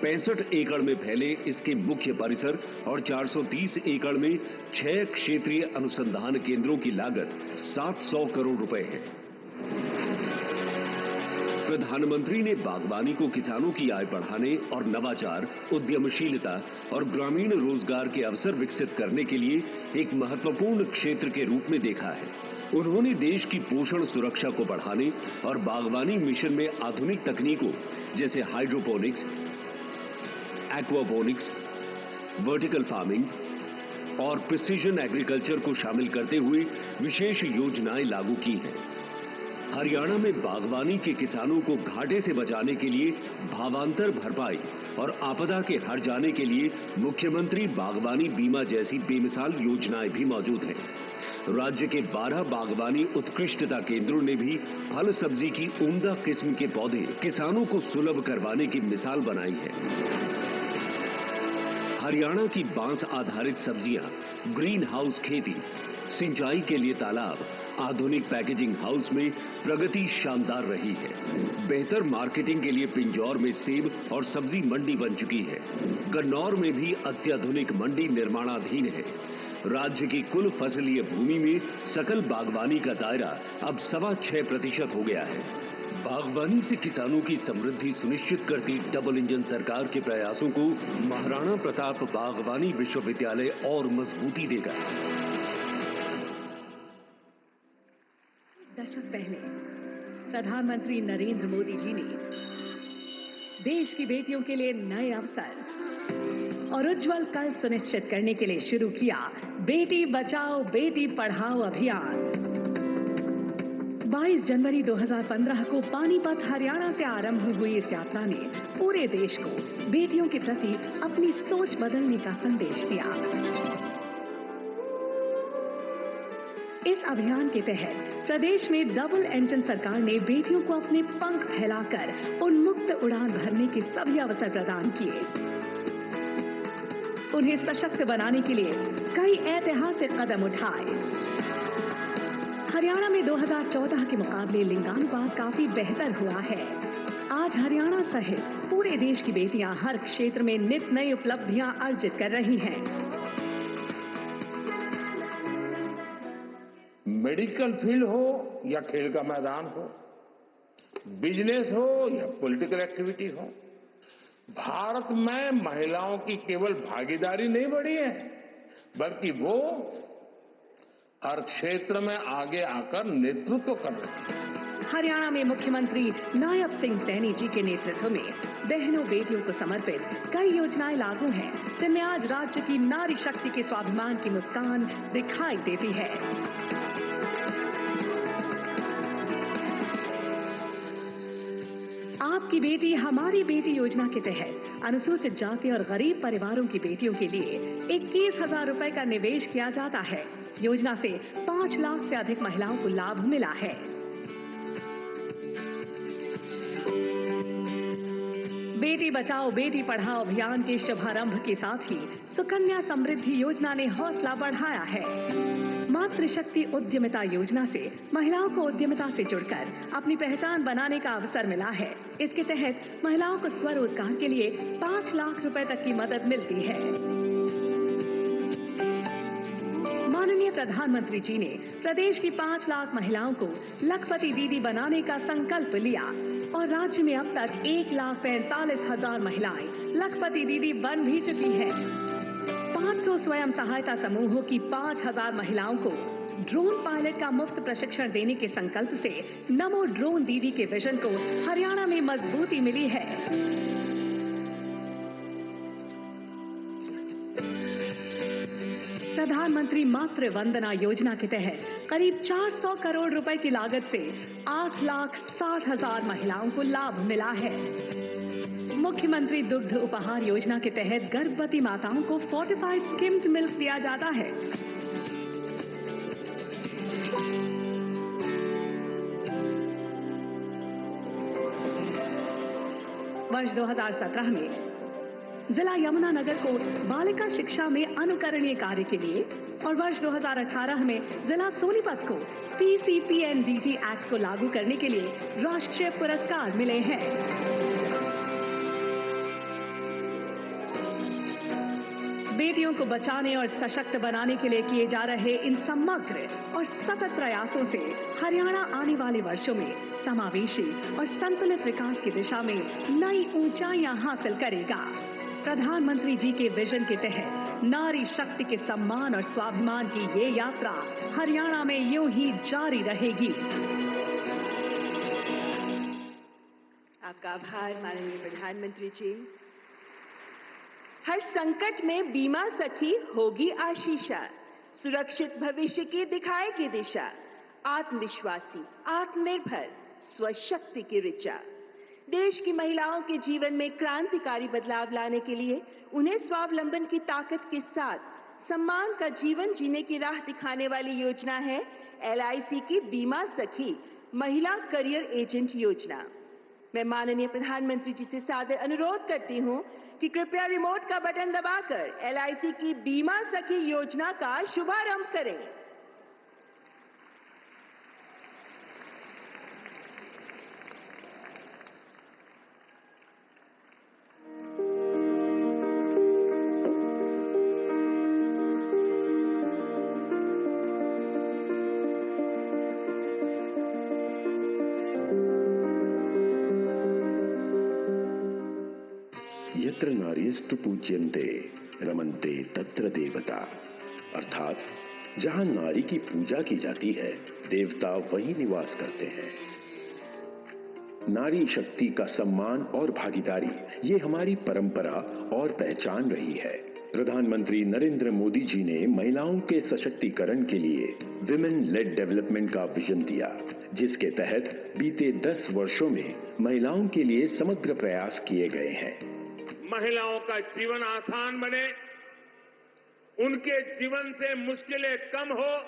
65 एकड़ में फैले इसके मुख्य परिसर और 430 एकड़ में 6 क्षेत्रीय अनुसंधान केंद्रों की लागत 700 करोड़ रुपए है। प्रधानमंत्री ने बागवानी को किसानों की आय बढ़ाने और नवाचार, उद्यमशीलता और ग्रामीण रोजगार के अवसर विकसित करने के लिए एक महत्वपूर्ण क्षेत्र के रूप में देखा है। उन्होंने देश की पोषण सुरक्षा को बढ़ाने और बागवानी मिशन में आधुनिक तकनीकों जैसे हाइड्रोपोनिक्स, एक्वापोनिक्स, वर्टिकल फार्मिंग और प्रिसीजन एग्रीकल्चर को शामिल करते हुए विशेष योजनाएं लागू की हैं। हरियाणा में बागवानी के किसानों को घाटे से बचाने के लिए भावांतर भरपाई और आपदा के हर जाने के लिए मुख्यमंत्री बागवानी बीमा जैसी बेमिसाल योजनाएं भी मौजूद हैं। राज्य के 12 बागवानी उत्कृष्टता केंद्रों ने भी फल सब्जी की उम्दा किस्म के पौधे किसानों को सुलभ करवाने की मिसाल बनाई है। हरियाणा की बांस आधारित सब्जियां, ग्रीन हाउस खेती, सिंचाई के लिए तालाब, आधुनिक पैकेजिंग हाउस में प्रगति शानदार रही है। बेहतर मार्केटिंग के लिए पिंजौर में सेब और सब्जी मंडी बन चुकी है। गन्नौर में भी अत्याधुनिक मंडी निर्माणाधीन है। राज्य की कुल फसलीय भूमि में सकल बागवानी का दायरा अब 6.25% हो गया है। बागवानी से किसानों की समृद्धि सुनिश्चित करती डबल इंजन सरकार के प्रयासों को महाराणा प्रताप बागवानी विश्वविद्यालय और मजबूती देगा। दशक पहले प्रधानमंत्री नरेंद्र मोदी जी ने देश की बेटियों के लिए नए अवसर और उज्जवल कल सुनिश्चित करने के लिए शुरू किया बेटी बचाओ बेटी पढ़ाओ अभियान। 22 जनवरी 2015 को पानीपत हरियाणा से आरंभ हुई इस यात्रा ने पूरे देश को बेटियों के प्रति अपनी सोच बदलने का संदेश दिया। इस अभियान के तहत प्रदेश में डबल इंजन सरकार ने बेटियों को अपने पंख फैलाकर उन्मुक्त उड़ान भरने के सभी अवसर प्रदान किए। उन्हें सशक्त बनाने के लिए कई ऐतिहासिक कदम उठाए। हरियाणा में 2014 के मुकाबले लिंगानुपात काफी बेहतर हुआ है। आज हरियाणा सहित पूरे देश की बेटियां हर क्षेत्र में नित नई उपलब्धियां अर्जित कर रही हैं। मेडिकल फील्ड हो या खेल का मैदान हो, बिजनेस हो या पॉलिटिकल एक्टिविटी हो, भारत में महिलाओं की केवल भागीदारी नहीं बढ़ी है, बल्कि वो हर क्षेत्र में आगे आकर नेतृत्व कर रही है। हरियाणा में मुख्यमंत्री नायब सिंह सैनी जी के नेतृत्व में बहनों बेटियों को समर्पित कई योजनाएं लागू हैं, जिनमें आज राज्य की नारी शक्ति के स्वाभिमान की मुस्कान दिखाई देती है। आपकी बेटी हमारी बेटी योजना के तहत अनुसूचित जाति और गरीब परिवारों की बेटियों के लिए 21,000 रुपए का निवेश किया जाता है। योजना से 5 लाख से अधिक महिलाओं को लाभ मिला है। बेटी बचाओ बेटी पढ़ाओ अभियान के शुभारंभ के साथ ही सुकन्या समृद्धि योजना ने हौसला बढ़ाया है। मातृशक्ति उद्यमिता योजना से महिलाओं को उद्यमिता से जुड़कर अपनी पहचान बनाने का अवसर मिला है। इसके तहत महिलाओं को स्वरोजगार के लिए 5 लाख रुपए तक की मदद मिलती है। माननीय प्रधानमंत्री जी ने प्रदेश की 5 लाख महिलाओं को लखपति दीदी बनाने का संकल्प लिया और राज्य में अब तक 1,45,000 महिलाएं लखपति दीदी बन भी चुकी हैं। 500 स्वयं सहायता समूहों की 5,000 महिलाओं को ड्रोन पायलट का मुफ्त प्रशिक्षण देने के संकल्प से नमो ड्रोन दीदी के विजन को हरियाणा में मजबूती मिली है। प्रधानमंत्री मातृ वंदना योजना के तहत करीब 400 करोड़ रुपए की लागत से 8,60,000 महिलाओं को लाभ मिला है। मुख्यमंत्री दुग्ध उपहार योजना के तहत गर्भवती माताओं को फोर्टिफाइड स्किम्ड मिल्क दिया जाता है। वर्ष 2017 में जिला यमुनानगर को बालिका शिक्षा में अनुकरणीय कार्य के लिए और वर्ष 2018 में जिला सोनीपत को PCPNDT एक्ट को लागू करने के लिए राष्ट्रीय पुरस्कार मिले हैं। बेटियों को बचाने और सशक्त बनाने के लिए किए जा रहे इन समग्र और सतत प्रयासों से हरियाणा आने वाले वर्षों में समावेशी और संतुलित विकास की दिशा में नई ऊंचाइयां हासिल करेगा। प्रधानमंत्री जी के विजन के तहत नारी शक्ति के सम्मान और स्वाभिमान की ये यात्रा हरियाणा में यूं ही जारी रहेगी। आपका आभार माननीय प्रधानमंत्री जी। हर संकट में बीमा सखी होगी आशीषा, सुरक्षित भविष्य की दिखाएगी दिशा, आत्मविश्वासी आत्मनिर्भर स्वशक्ति की ऋचा। देश की महिलाओं के जीवन में क्रांतिकारी बदलाव लाने के लिए उन्हें स्वावलंबन की ताकत के साथ सम्मान का जीवन जीने की राह दिखाने वाली योजना है LIC की बीमा सखी महिला करियर एजेंट योजना। मैं माननीय प्रधानमंत्री जी से सादर अनुरोध करती हूं कि कृपया रिमोट का बटन दबाकर LIC की बीमा सखी योजना का शुभारंभ करें। यत्र नार्यस्तु पूज्यन्ते रमन्ते तत्र देवता, अर्थात जहां नारी की पूजा की जाती है देवता वहीं निवास करते हैं। नारी शक्ति का सम्मान और भागीदारी ये हमारी परंपरा और पहचान रही है। प्रधानमंत्री नरेंद्र मोदी जी ने महिलाओं के सशक्तिकरण के लिए विमेन लेड डेवलपमेंट का विजन दिया, जिसके तहत बीते 10 वर्षों में महिलाओं के लिए समग्र प्रयास किए गए हैं। महिलाओं का जीवन आसान बने, उनके जीवन से मुश्किलें कम हो,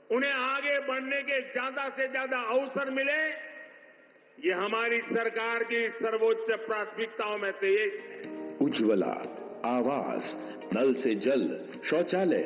उन्हें आगे बढ़ने के ज्यादा से ज्यादा अवसर मिले, ये हमारी सरकार की सर्वोच्च प्राथमिकताओं में से एक है। उज्ज्वला, आवास, नल से जल, शौचालय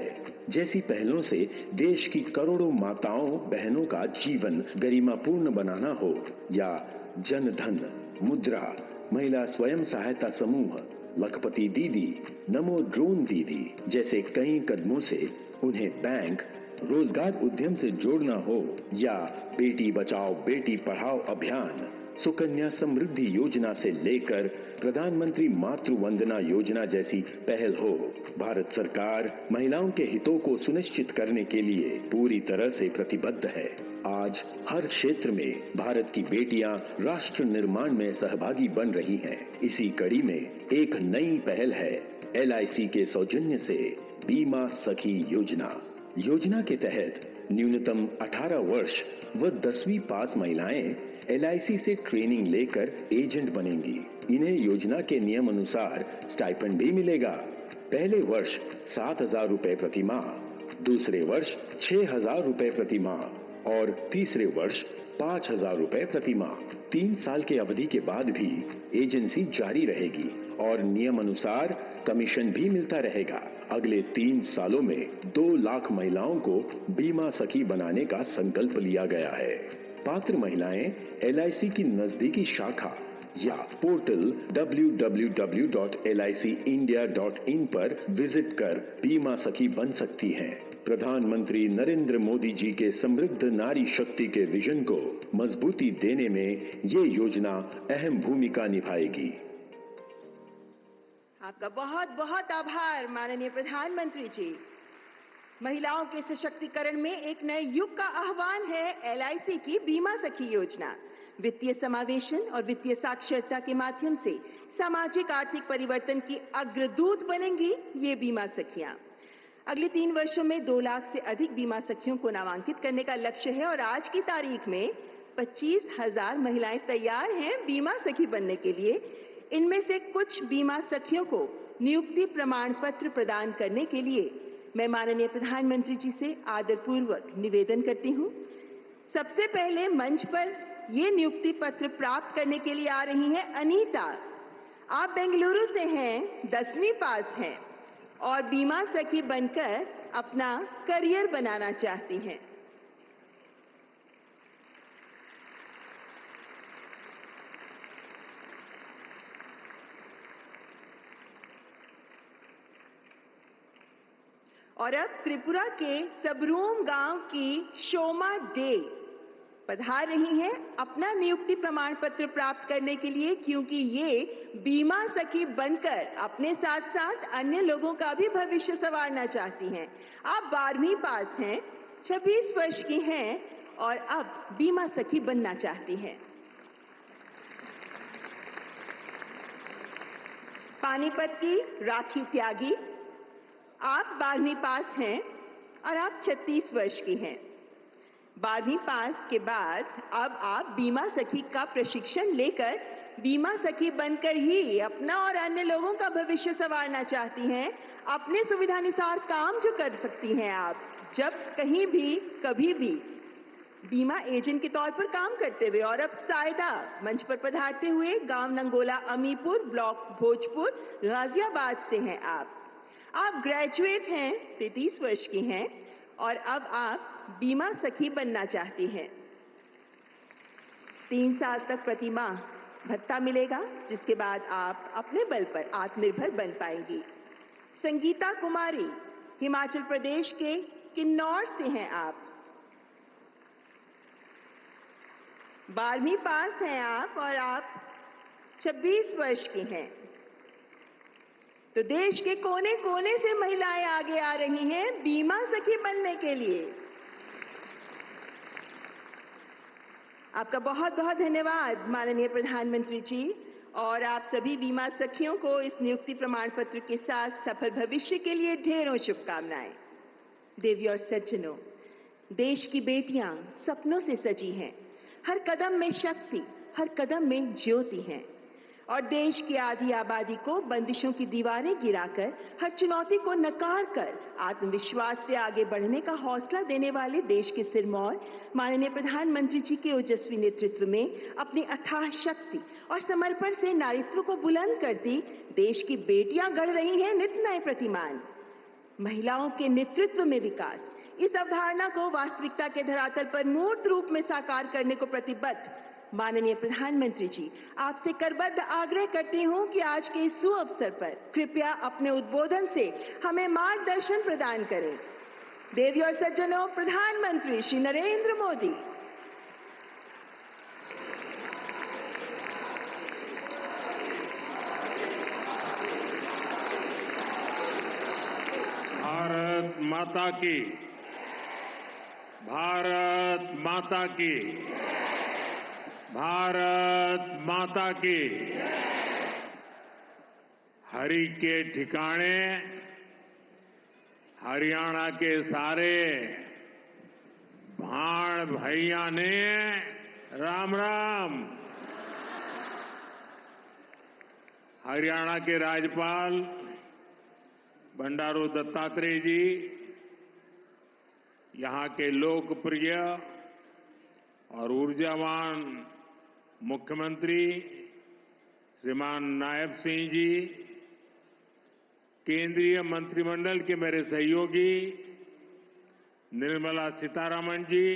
जैसी पहलों से देश की करोड़ों माताओं बहनों का जीवन गरिमापूर्ण बनाना हो, या जन धन, मुद्रा, महिला स्वयं सहायता समूह, लखपति दीदी, नमो ड्रोन दीदी जैसे कई कदमों से उन्हें बैंक, रोजगार उद्यम से जोड़ना हो, या बेटी बचाओ बेटी पढ़ाओ अभियान, सुकन्या समृद्धि योजना से लेकर प्रधानमंत्री मातृ वंदना योजना जैसी पहल हो, भारत सरकार महिलाओं के हितों को सुनिश्चित करने के लिए पूरी तरह से प्रतिबद्ध है। आज हर क्षेत्र में भारत की बेटियां राष्ट्र निर्माण में सहभागी बन रही हैं। इसी कड़ी में एक नई पहल है LIC के सौजन्य से बीमा सखी योजना। योजना के तहत न्यूनतम 18 वर्ष व 10वीं पास महिलाएं LIC से ट्रेनिंग लेकर एजेंट बनेंगी। इन्हें योजना के नियम अनुसार स्टाइपेंड भी मिलेगा। पहले वर्ष 7,000 रुपए प्रति माह, दूसरे वर्ष 6,000 रुपए प्रति माह और तीसरे वर्ष 5,000 रुपए प्रति माह। 3 साल की अवधि के बाद भी एजेंसी जारी रहेगी और नियम अनुसार कमीशन भी मिलता रहेगा। अगले 3 सालों में 2 लाख महिलाओं को बीमा सखी बनाने का संकल्प लिया गया है। पात्र महिलाएं LIC की नजदीकी शाखा या पोर्टल www.licindia.in पर विजिट कर बीमा सखी बन सकती हैं। प्रधानमंत्री नरेंद्र मोदी जी के समृद्ध नारी शक्ति के विजन को मजबूती देने में ये योजना अहम भूमिका निभाएगी। आपका बहुत बहुत आभार माननीय प्रधानमंत्री जी। महिलाओं के सशक्तिकरण में एक नए युग का आह्वान है LIC की बीमा सखी योजना। वित्तीय समावेशन और वित्तीय साक्षरता के माध्यम से सामाजिक आर्थिक परिवर्तन की अग्रदूत बनेंगी ये बीमा सखियां। अगले 3 वर्षों में 2 लाख से अधिक बीमा सखियों को नामांकित करने का लक्ष्य है और आज की तारीख में 25,000 महिलाएं तैयार हैं बीमा सखी बनने के लिए। इनमें से कुछ बीमा सखियों को नियुक्ति प्रमाण पत्र प्रदान करने के लिए मैं माननीय प्रधानमंत्री जी से आदरपूर्वक निवेदन करती हूं। सबसे पहले मंच पर ये नियुक्ति पत्र प्राप्त करने के लिए आ रही हैं अनीता। आप बेंगलुरु से हैं, 10वीं पास हैं और बीमा सखी बनकर अपना करियर बनाना चाहती हैं। और अब त्रिपुरा के सबरूम गांव की शोमा डे पधार रही हैं अपना नियुक्ति प्रमाण पत्र प्राप्त करने के लिए, क्योंकि ये बीमा सखी बनकर अपने साथ साथ अन्य लोगों का भी भविष्य संवारना चाहती हैं। आप 12वीं पास हैं, 26 वर्ष की हैं और अब बीमा सखी बनना चाहती हैं। पानीपत की राखी त्यागी, आप 12वीं पास हैं और आप 36 वर्ष की हैं। 12वीं पास के बाद अब आप बीमा सखी का प्रशिक्षण लेकर बीमा सखी बनकर ही अपना और अन्य लोगों का भविष्य संवारना चाहती हैं। अपने सुविधानुसार काम जो कर सकती हैं आप, जब कहीं भी कभी भी बीमा एजेंट के तौर पर काम करते हुए। और अब सायदा मंच पर पधारते हुए गांव नंगोला अमीपुर, ब्लॉक भोजपुर, गाजियाबाद से हैं आप ग्रेजुएट हैं, 33 वर्ष की हैं और अब आप बीमा सखी बनना चाहती हैं। 3 साल तक प्रति माह भत्ता मिलेगा, जिसके बाद आप अपने बल पर आत्मनिर्भर बन पाएंगी। संगीता कुमारी, हिमाचल प्रदेश के किन्नौर से हैं आप। 12वीं पास हैं आप और आप 26 वर्ष की हैं। तो देश के कोने कोने से महिलाएं आगे आ रही हैं बीमा सखी बनने के लिए। आपका बहुत बहुत धन्यवाद माननीय प्रधानमंत्री जी, और आप सभी बीमा सखियों को इस नियुक्ति प्रमाण पत्र के साथ सफल भविष्य के लिए ढेरों शुभकामनाएं। देवी और सज्जनों, देश की बेटियां सपनों से सजी हैं। हर कदम में शक्ति, हर कदम में ज्योति हैं और देश की आधी आबादी को बंदिशों की दीवारें गिराकर, हर चुनौती को नकार कर आत्मविश्वास से आगे बढ़ने का हौसला देने वाले देश के सिरमौर माननीय प्रधानमंत्री जी के ओजस्वी नेतृत्व में अपनी अथाह शक्ति और समर्पण से नारीत्व को बुलंद करती देश की बेटियां गढ़ रही हैं नित नए प्रतिमान। महिलाओं के नेतृत्व में विकास, इस अवधारणा को वास्तविकता के धरातल पर मूर्त रूप में साकार करने को प्रतिबद्ध माननीय प्रधानमंत्री जी, आपसे करबद्ध आग्रह करती हूं कि आज के इस सुअवसर पर कृपया अपने उद्बोधन से हमें मार्गदर्शन प्रदान करें। देवी और सज्जनों, प्रधानमंत्री श्री नरेंद्र मोदी। भारत माता की, भारत माता की, भारत माता की। हरि के ठिकाने हरियाणा के सारे भाण भैया ने राम राम। हरियाणा के राज्यपाल बंडारू दत्तात्रेय जी, यहां के लोकप्रिय और ऊर्जावान मुख्यमंत्री श्रीमान नायब सिंह जी, केंद्रीय मंत्रिमंडल के मेरे सहयोगी निर्मला सीतारमण जी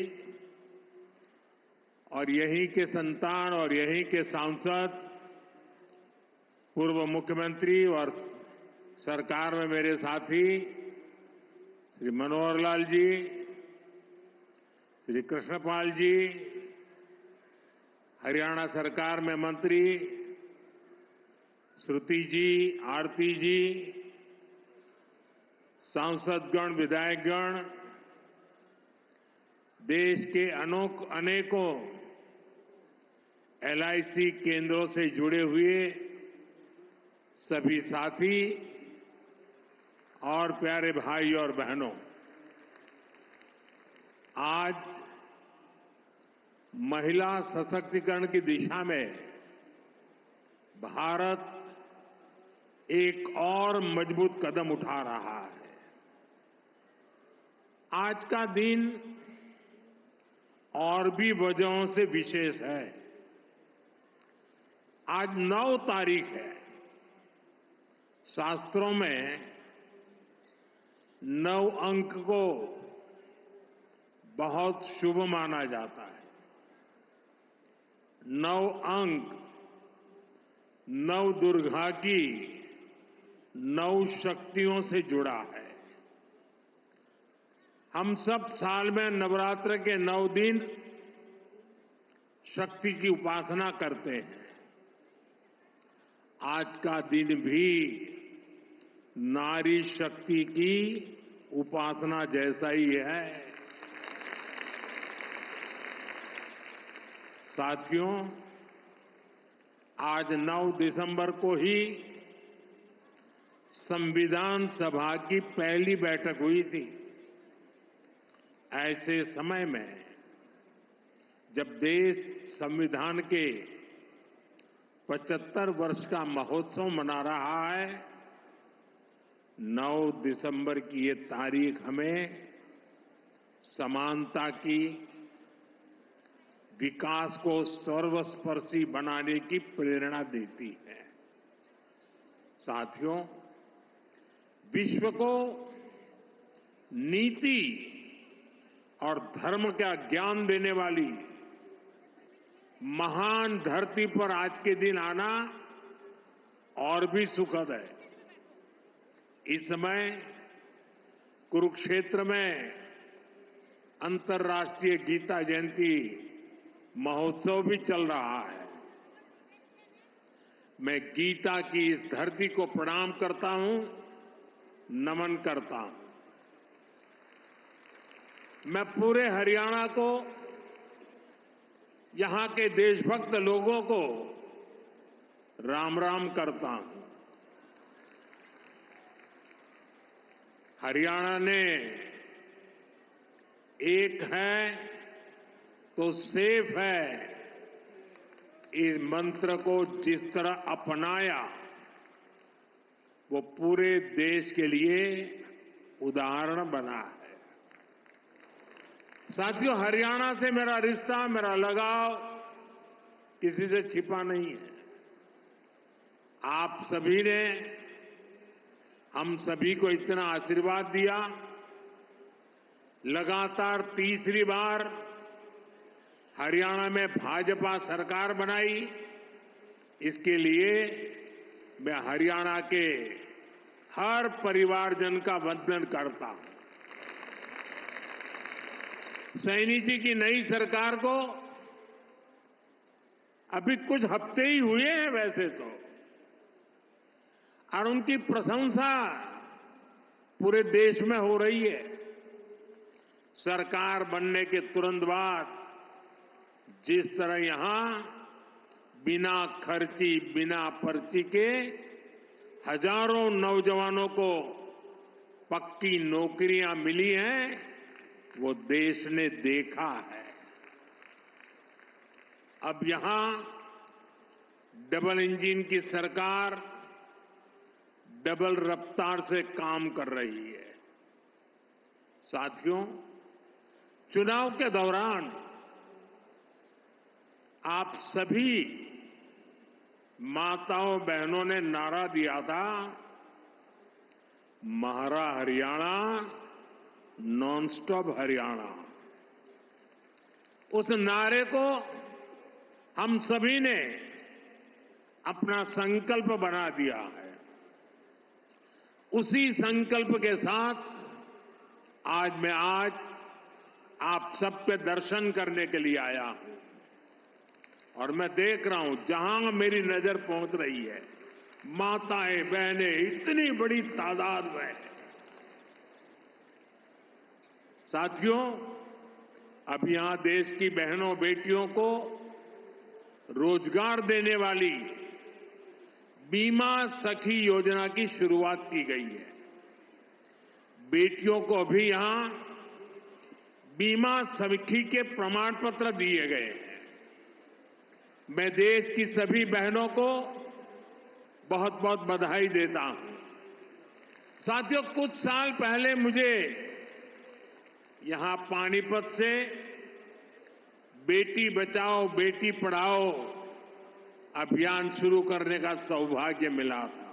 और यहीं के संतान और यहीं के सांसद पूर्व मुख्यमंत्री और सरकार में मेरे साथी श्री मनोहर लाल जी, श्री कृष्णपाल जी, हरियाणा सरकार में मंत्री श्रुति जी, आरती जी, सांसदगण, विधायकगण, देश के अनेकों एलआईसी केंद्रों से जुड़े हुए सभी साथी और प्यारे भाई और बहनों, आज महिला सशक्तिकरण की दिशा में भारत एक और मजबूत कदम उठा रहा है। आज का दिन और भी वजहों से विशेष है। आज 9 तारीख है। शास्त्रों में 9 अंक को बहुत शुभ माना जाता है। 9 अंक 9 दुर्गा की 9 शक्तियों से जुड़ा है। हम सब साल में नवरात्र के 9 दिन शक्ति की उपासना करते हैं। आज का दिन भी नारी शक्ति की उपासना जैसा ही है। साथियों, आज 9 दिसंबर को ही संविधान सभा की पहली बैठक हुई थी। ऐसे समय में जब देश संविधान के 75 वर्ष का महोत्सव मना रहा है, 9 दिसंबर की ये तारीख हमें समानता की, विकास को सर्वस्पर्शी बनाने की प्रेरणा देती है। साथियों, विश्व को नीति और धर्म का ज्ञान देने वाली महान धरती पर आज के दिन आना और भी सुखद है। इस समय कुरुक्षेत्र में अंतर्राष्ट्रीय गीता जयंती महोत्सव भी चल रहा है। मैं गीता की इस धरती को प्रणाम करता हूं, नमन करता हूं। मैं पूरे हरियाणा को, यहां के देशभक्त लोगों को राम राम करता हूं। हरियाणा ने एक है तो सेफ है इस मंत्र को जिस तरह अपनाया, वो पूरे देश के लिए उदाहरण बना है। साथियों, हरियाणा से मेरा रिश्ता, मेरा लगाव किसी से छिपा नहीं है। आप सभी ने हम सभी को इतना आशीर्वाद दिया। लगातार तीसरी बार हरियाणा में भाजपा सरकार बनाई। इसके लिए मैं हरियाणा के हर परिवारजन का वंदन करता हूं। सैनी जी की नई सरकार को अभी कुछ हफ्ते ही हुए हैं वैसे तो, और उनकी प्रशंसा पूरे देश में हो रही है। सरकार बनने के तुरंत बाद जिस तरह यहां बिना खर्ची, बिना पर्ची के हजारों नौजवानों को पक्की नौकरियां मिली हैं, वो देश ने देखा है। अब यहां डबल इंजन की सरकार डबल रफ्तार से काम कर रही है। साथियों, चुनाव के दौरान आप सभी माताओं बहनों ने नारा दिया था, महारा हरियाणा, नॉन स्टॉप हरियाणा। उस नारे को हम सभी ने अपना संकल्प बना दिया है। उसी संकल्प के साथ मैं आज आप सबके दर्शन करने के लिए आया हूं, और मैं देख रहा हूं जहां मेरी नजर पहुंच रही है, माताएं बहनें इतनी बड़ी तादाद में। साथियों, अब यहां देश की बहनों बेटियों को रोजगार देने वाली बीमा सखी योजना की शुरुआत की गई है। बेटियों को भी यहां बीमा सखी के प्रमाण पत्र दिए गए हैं। मैं देश की सभी बहनों को बहुत बहुत बधाई देता हूं। साथियों, कुछ साल पहले मुझे यहां पानीपत से बेटी बचाओ बेटी पढ़ाओ अभियान शुरू करने का सौभाग्य मिला था।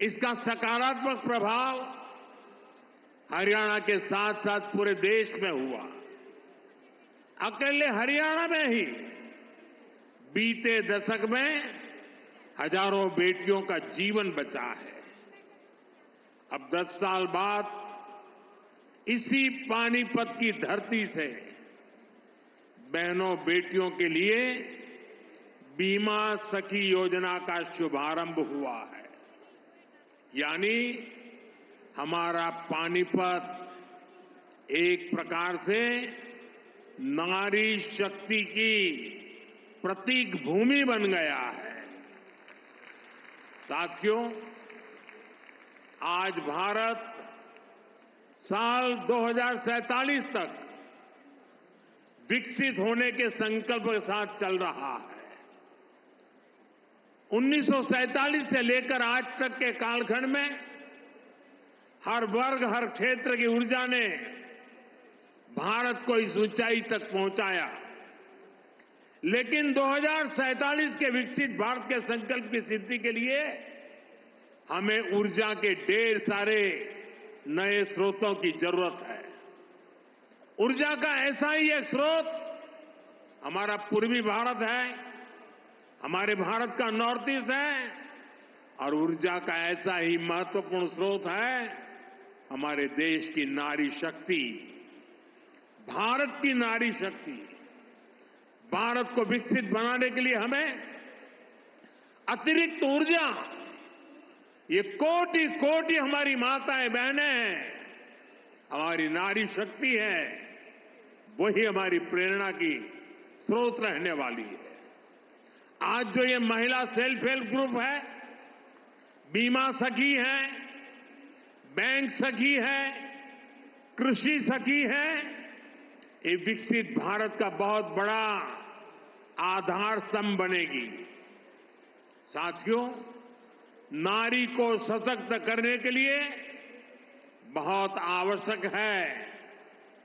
इसका सकारात्मक प्रभाव हरियाणा के साथ साथ पूरे देश में हुआ। अकेले हरियाणा में ही बीते दशक में हजारों बेटियों का जीवन बचा है। अब 10 साल बाद इसी पानीपत की धरती से बहनों बेटियों के लिए बीमा सखी योजना का शुभारंभ हुआ है। यानी हमारा पानीपत एक प्रकार से नारी शक्ति की प्रतीक भूमि बन गया है। साथियों, आज भारत साल 2047 तक विकसित होने के संकल्प के साथ चल रहा है। 1947 से लेकर आज तक के कालखंड में हर वर्ग हर क्षेत्र की ऊर्जा ने भारत को इस ऊंचाई तक पहुंचाया। लेकिन 2047 के विकसित भारत के संकल्प की सिद्धि के लिए हमें ऊर्जा के ढेर सारे नए स्रोतों की जरूरत है। ऊर्जा का ऐसा ही एक स्रोत हमारा पूर्वी भारत है, हमारे भारत का नॉर्थ ईस्ट है, और ऊर्जा का ऐसा ही महत्वपूर्ण स्रोत है हमारे देश की नारी शक्ति, भारत की नारी शक्ति। भारत को विकसित बनाने के लिए हमें अतिरिक्त ऊर्जा, ये कोटि कोटि हमारी माताएं बहनें हैं, हमारी नारी शक्ति है, वही हमारी प्रेरणा की स्रोत रहने वाली है। आज जो ये महिला सेल्फ हेल्प ग्रुप है, बीमा सखी है, बैंक सखी है, कृषि सखी है, ये विकसित भारत का बहुत बड़ा आधार स्तंभ बनेगी। साथियों, नारी को सशक्त करने के लिए बहुत आवश्यक है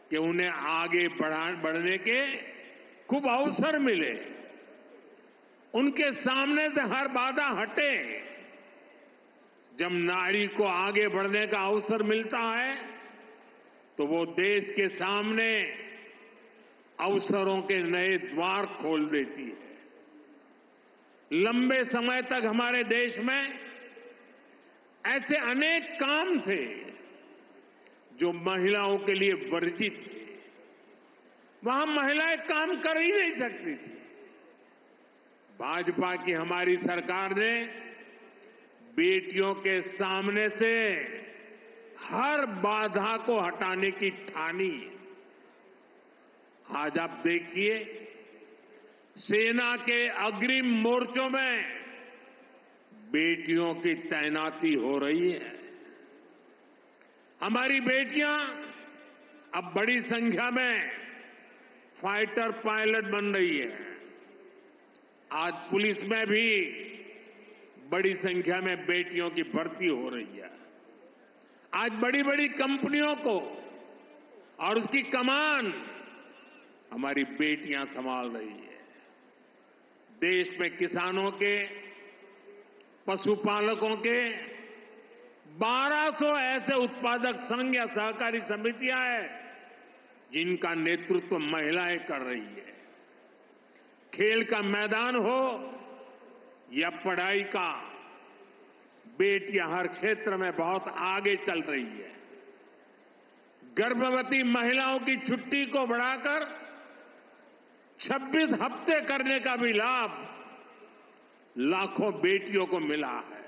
कि उन्हें आगे बढ़ने के खूब अवसर मिले, उनके सामने से हर बाधा हटे। जब नारी को आगे बढ़ने का अवसर मिलता है तो वो देश के सामने अवसरों के नए द्वार खोल देती है। लंबे समय तक हमारे देश में ऐसे अनेक काम थे जो महिलाओं के लिए वर्जित थे। वहां महिलाएं काम कर ही नहीं सकती थी। भाजपा की हमारी सरकार ने बेटियों के सामने से हर बाधा को हटाने की ठानी। आज आप देखिए, सेना के अग्रिम मोर्चों में बेटियों की तैनाती हो रही है। हमारी बेटियां अब बड़ी संख्या में फाइटर पायलट बन रही है। आज पुलिस में भी बड़ी संख्या में बेटियों की भर्ती हो रही है। आज बड़ी बड़ी कंपनियों को और उसकी कमान हमारी बेटियां संभाल रही है। देश में किसानों के, पशुपालकों के 1200 ऐसे उत्पादक संघ या सहकारी समितियां हैं जिनका नेतृत्व महिलाएं कर रही है। खेल का मैदान हो या पढ़ाई का, बेटियां हर क्षेत्र में बहुत आगे चल रही है। गर्भवती महिलाओं की छुट्टी को बढ़ाकर 26 हफ्ते करने का भी लाभ लाखों बेटियों को मिला है।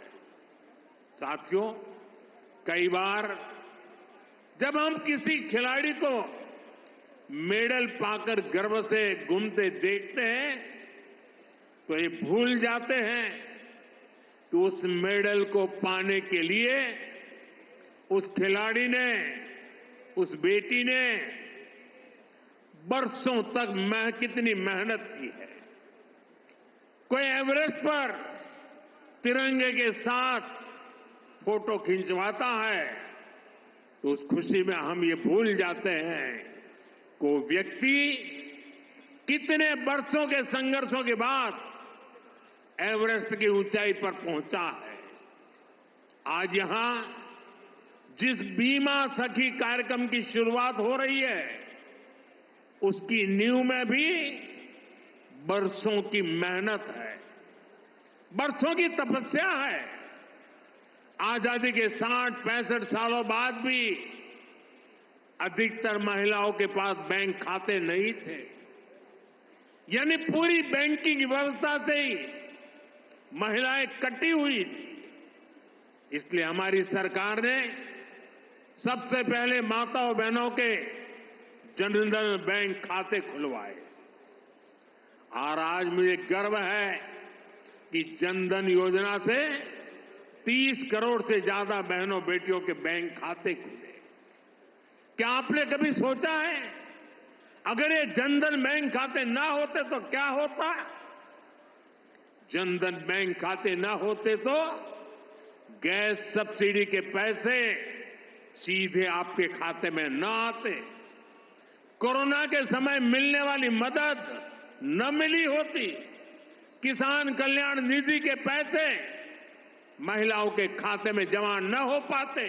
साथियों, कई बार जब हम किसी खिलाड़ी को मेडल पाकर गर्व से घूमते देखते हैं तो ये भूल जाते हैं कि उस मेडल को पाने के लिए उस खिलाड़ी ने, उस बेटी ने बरसों तक कितनी मेहनत की है। कोई एवरेस्ट पर तिरंगे के साथ फोटो खिंचवाता है तो उस खुशी में हम ये भूल जाते हैं कि वो व्यक्ति कितने वर्षों के संघर्षों के बाद एवरेस्ट की ऊंचाई पर पहुंचा है। आज यहां जिस बीमा सखी कार्यक्रम की शुरुआत हो रही है, उसकी नींव में भी बरसों की मेहनत है, बरसों की तपस्या है। आजादी के 60-65 सालों बाद भी अधिकतर महिलाओं के पास बैंक खाते नहीं थे, यानी पूरी बैंकिंग व्यवस्था से ही महिलाएं कटी हुई थी। इसलिए हमारी सरकार ने सबसे पहले माताओं बहनों के जनधन बैंक खाते खुलवाए और आज मुझे गर्व है कि जनधन योजना से 30 करोड़ से ज्यादा बहनों बेटियों के बैंक खाते खुले। क्या आपने कभी सोचा है अगर ये जनधन बैंक खाते ना होते तो क्या होता? जनधन बैंक खाते ना होते तो गैस सब्सिडी के पैसे सीधे आपके खाते में न आते, कोरोना के समय मिलने वाली मदद न मिली होती, किसान कल्याण निधि के पैसे महिलाओं के खाते में जमा न हो पाते,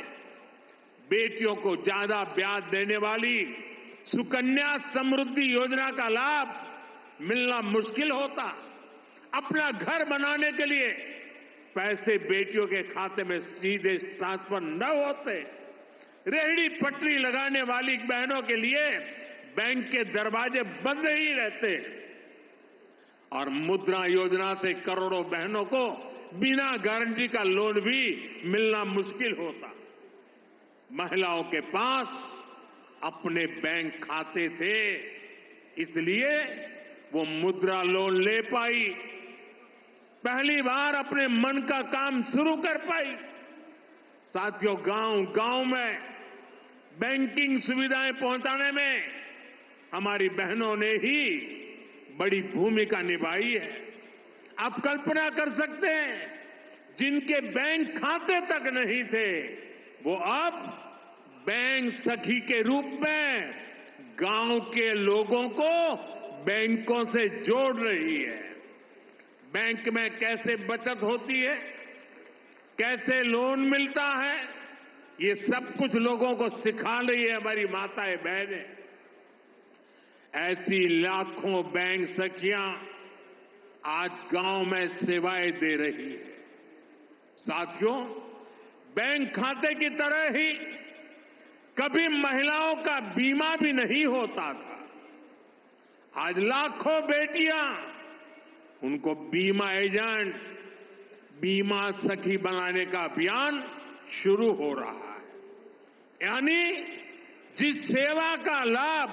बेटियों को ज्यादा ब्याज देने वाली सुकन्या समृद्धि योजना का लाभ मिलना मुश्किल होता, अपना घर बनाने के लिए पैसे बेटियों के खाते में सीधे ट्रांसफर न होते, रेहड़ी पटरी लगाने वाली बहनों के लिए बैंक के दरवाजे बंद ही रहते और मुद्रा योजना से करोड़ों बहनों को बिना गारंटी का लोन भी मिलना मुश्किल होता। महिलाओं के पास अपने बैंक खाते थे, इसलिए वो मुद्रा लोन ले पाई, पहली बार अपने मन का काम शुरू कर पाई। साथियों, गांव-गांव में बैंकिंग सुविधाएं पहुंचाने में हमारी बहनों ने ही बड़ी भूमिका निभाई है। आप कल्पना कर सकते हैं, जिनके बैंक खाते तक नहीं थे, वो अब बैंक सखी के रूप में गांव के लोगों को बैंकों से जोड़ रही है। बैंक में कैसे बचत होती है, कैसे लोन मिलता है, ये सब कुछ लोगों को सिखा रही है हमारी माताएं बहनें। ऐसी लाखों बैंक सखियां आज गांव में सेवाएं दे रही है। साथियों, बैंक खाते की तरह ही कभी महिलाओं का बीमा भी नहीं होता था। आज लाखों बेटियां, उनको बीमा एजेंट, बीमा सखी बनाने का अभियान शुरू हो रहा है। यानी जिस सेवा का लाभ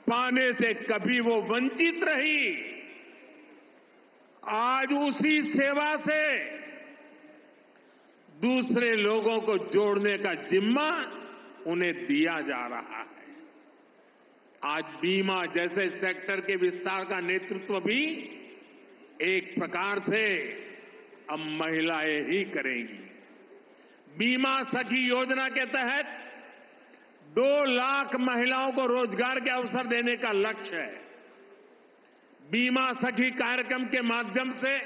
पाने से कभी वो वंचित रही, आज उसी सेवा से दूसरे लोगों को जोड़ने का जिम्मा उन्हें दिया जा रहा है। आज बीमा जैसे सेक्टर के विस्तार का नेतृत्व भी एक प्रकार से अब महिलाएं ही करेंगी। बीमा सखी योजना के तहत 2 लाख महिलाओं को रोजगार के अवसर देने का लक्ष्य है। बीमा सखी कार्यक्रम के माध्यम से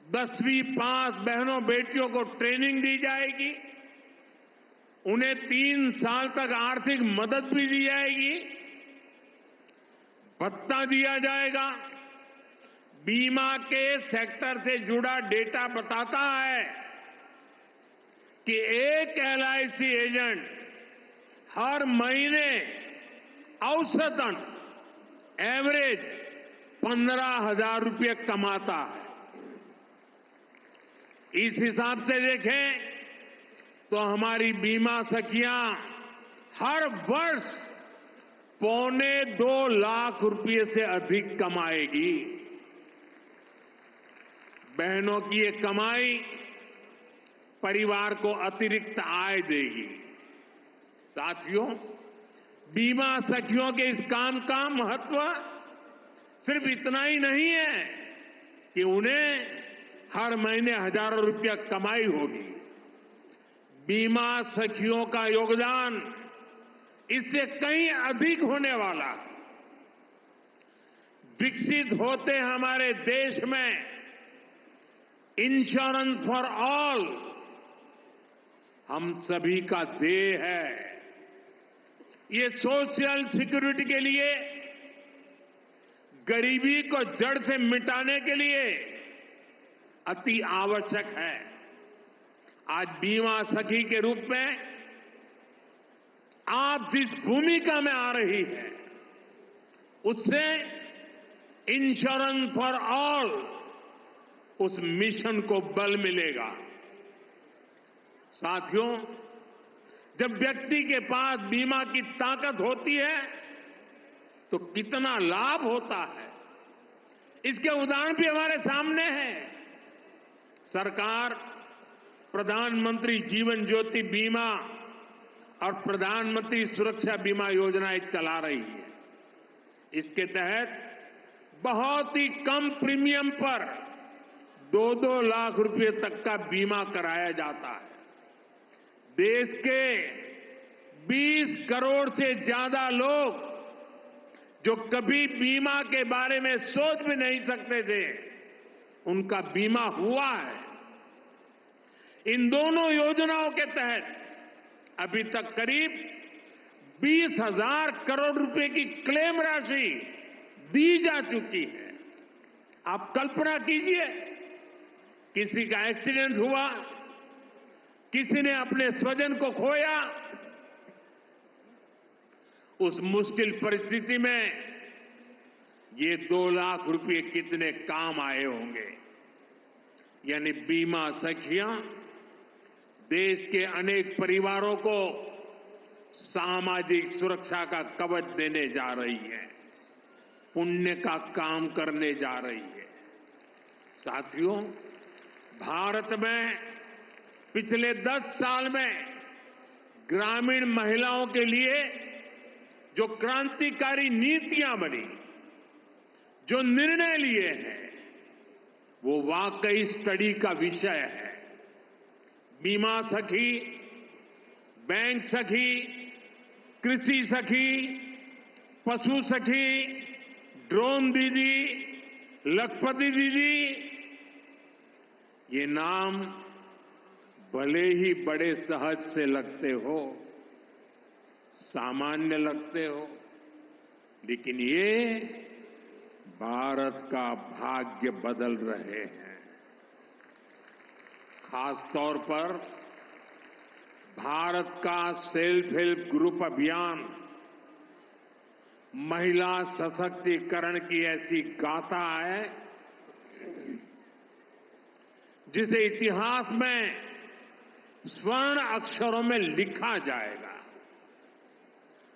10वीं पास बहनों बेटियों को ट्रेनिंग दी जाएगी, उन्हें 3 साल तक आर्थिक मदद भी दी जाएगी, भत्ता दिया जाएगा। बीमा के सेक्टर से जुड़ा डेटा बताता है कि एक एलआईसी एजेंट हर महीने औसतन एवरेज 15,000 रुपये कमाता है। इस हिसाब से देखें तो हमारी बीमा सखियां हर वर्ष 2.25 लाख रुपये से अधिक कमाएगी। बहनों की ये कमाई परिवार को अतिरिक्त आय देगी। साथियों, बीमा सखियों के इस काम का महत्व सिर्फ इतना ही नहीं है कि उन्हें हर महीने हजारों रुपया कमाई होगी। बीमा सखियों का योगदान इससे कहीं अधिक होने वाला है। विकसित होते हमारे देश में इंश्योरेंस फॉर ऑल हम सभी का ध्येय है। ये सोशल सिक्योरिटी के लिए, गरीबी को जड़ से मिटाने के लिए अति आवश्यक है। आज बीमा सखी के रूप में आप जिस भूमिका में आ रही है, उससे इंश्योरेंस फॉर ऑल उस मिशन को बल मिलेगा। साथियों, जब व्यक्ति के पास बीमा की ताकत होती है तो कितना लाभ होता है, इसके उदाहरण भी हमारे सामने हैं। सरकार प्रधानमंत्री जीवन ज्योति बीमा और प्रधानमंत्री सुरक्षा बीमा योजनाएं चला रही है। इसके तहत बहुत ही कम प्रीमियम पर 2-2 लाख रुपए तक का बीमा कराया जाता है। देश के 20 करोड़ से ज्यादा लोग जो कभी बीमा के बारे में सोच भी नहीं सकते थे, उनका बीमा हुआ है। इन दोनों योजनाओं के तहत अभी तक करीब 20,000 करोड़ रुपए की क्लेम राशि दी जा चुकी है। आप कल्पना कीजिए, किसी का एक्सीडेंट हुआ, किसी ने अपने स्वजन को खोया, उस मुश्किल परिस्थिति में ये 2 लाख रुपए कितने काम आए होंगे। यानी बीमा सखियां देश के अनेक परिवारों को सामाजिक सुरक्षा का कवच देने जा रही है, पुण्य का काम करने जा रही है। साथियों, भारत में पिछले 10 साल में ग्रामीण महिलाओं के लिए जो क्रांतिकारी नीतियां बनी, जो निर्णय लिए हैं, वो वाकई स्टडी का विषय है। बीमा सखी, बैंक सखी, कृषि सखी, पशु सखी, ड्रोन दीदी, लखपति दीदी, ये नाम भले ही बड़े सहज से लगते हो, सामान्य लगते हो, लेकिन ये भारत का भाग्य बदल रहे हैं। खास तौर पर भारत का सेल्फ हेल्प ग्रुप अभियान महिला सशक्तिकरण की ऐसी गाथा है जिसे इतिहास में स्वर्ण अक्षरों में लिखा जाएगा।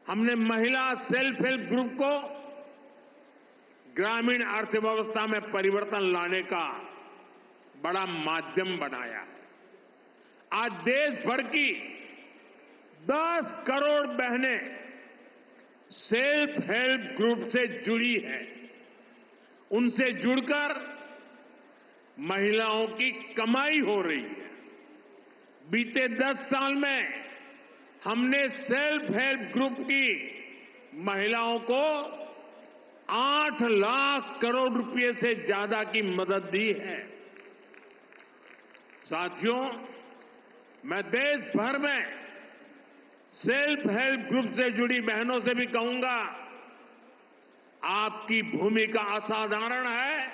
हमने महिला सेल्फ हेल्प ग्रुप को ग्रामीण अर्थव्यवस्था में परिवर्तन लाने का बड़ा माध्यम बनाया है। आज देश भर की 10 करोड़ बहनें सेल्फ हेल्प ग्रुप से जुड़ी हैं। उनसे जुड़कर महिलाओं की कमाई हो रही है। बीते 10 साल में हमने सेल्फ हेल्प ग्रुप की महिलाओं को 8 लाख करोड़ रुपए से ज्यादा की मदद दी है। साथियों, मैं देश भर में सेल्फ हेल्प ग्रुप से जुड़ी बहनों से भी कहूंगा, आपकी भूमिका असाधारण है,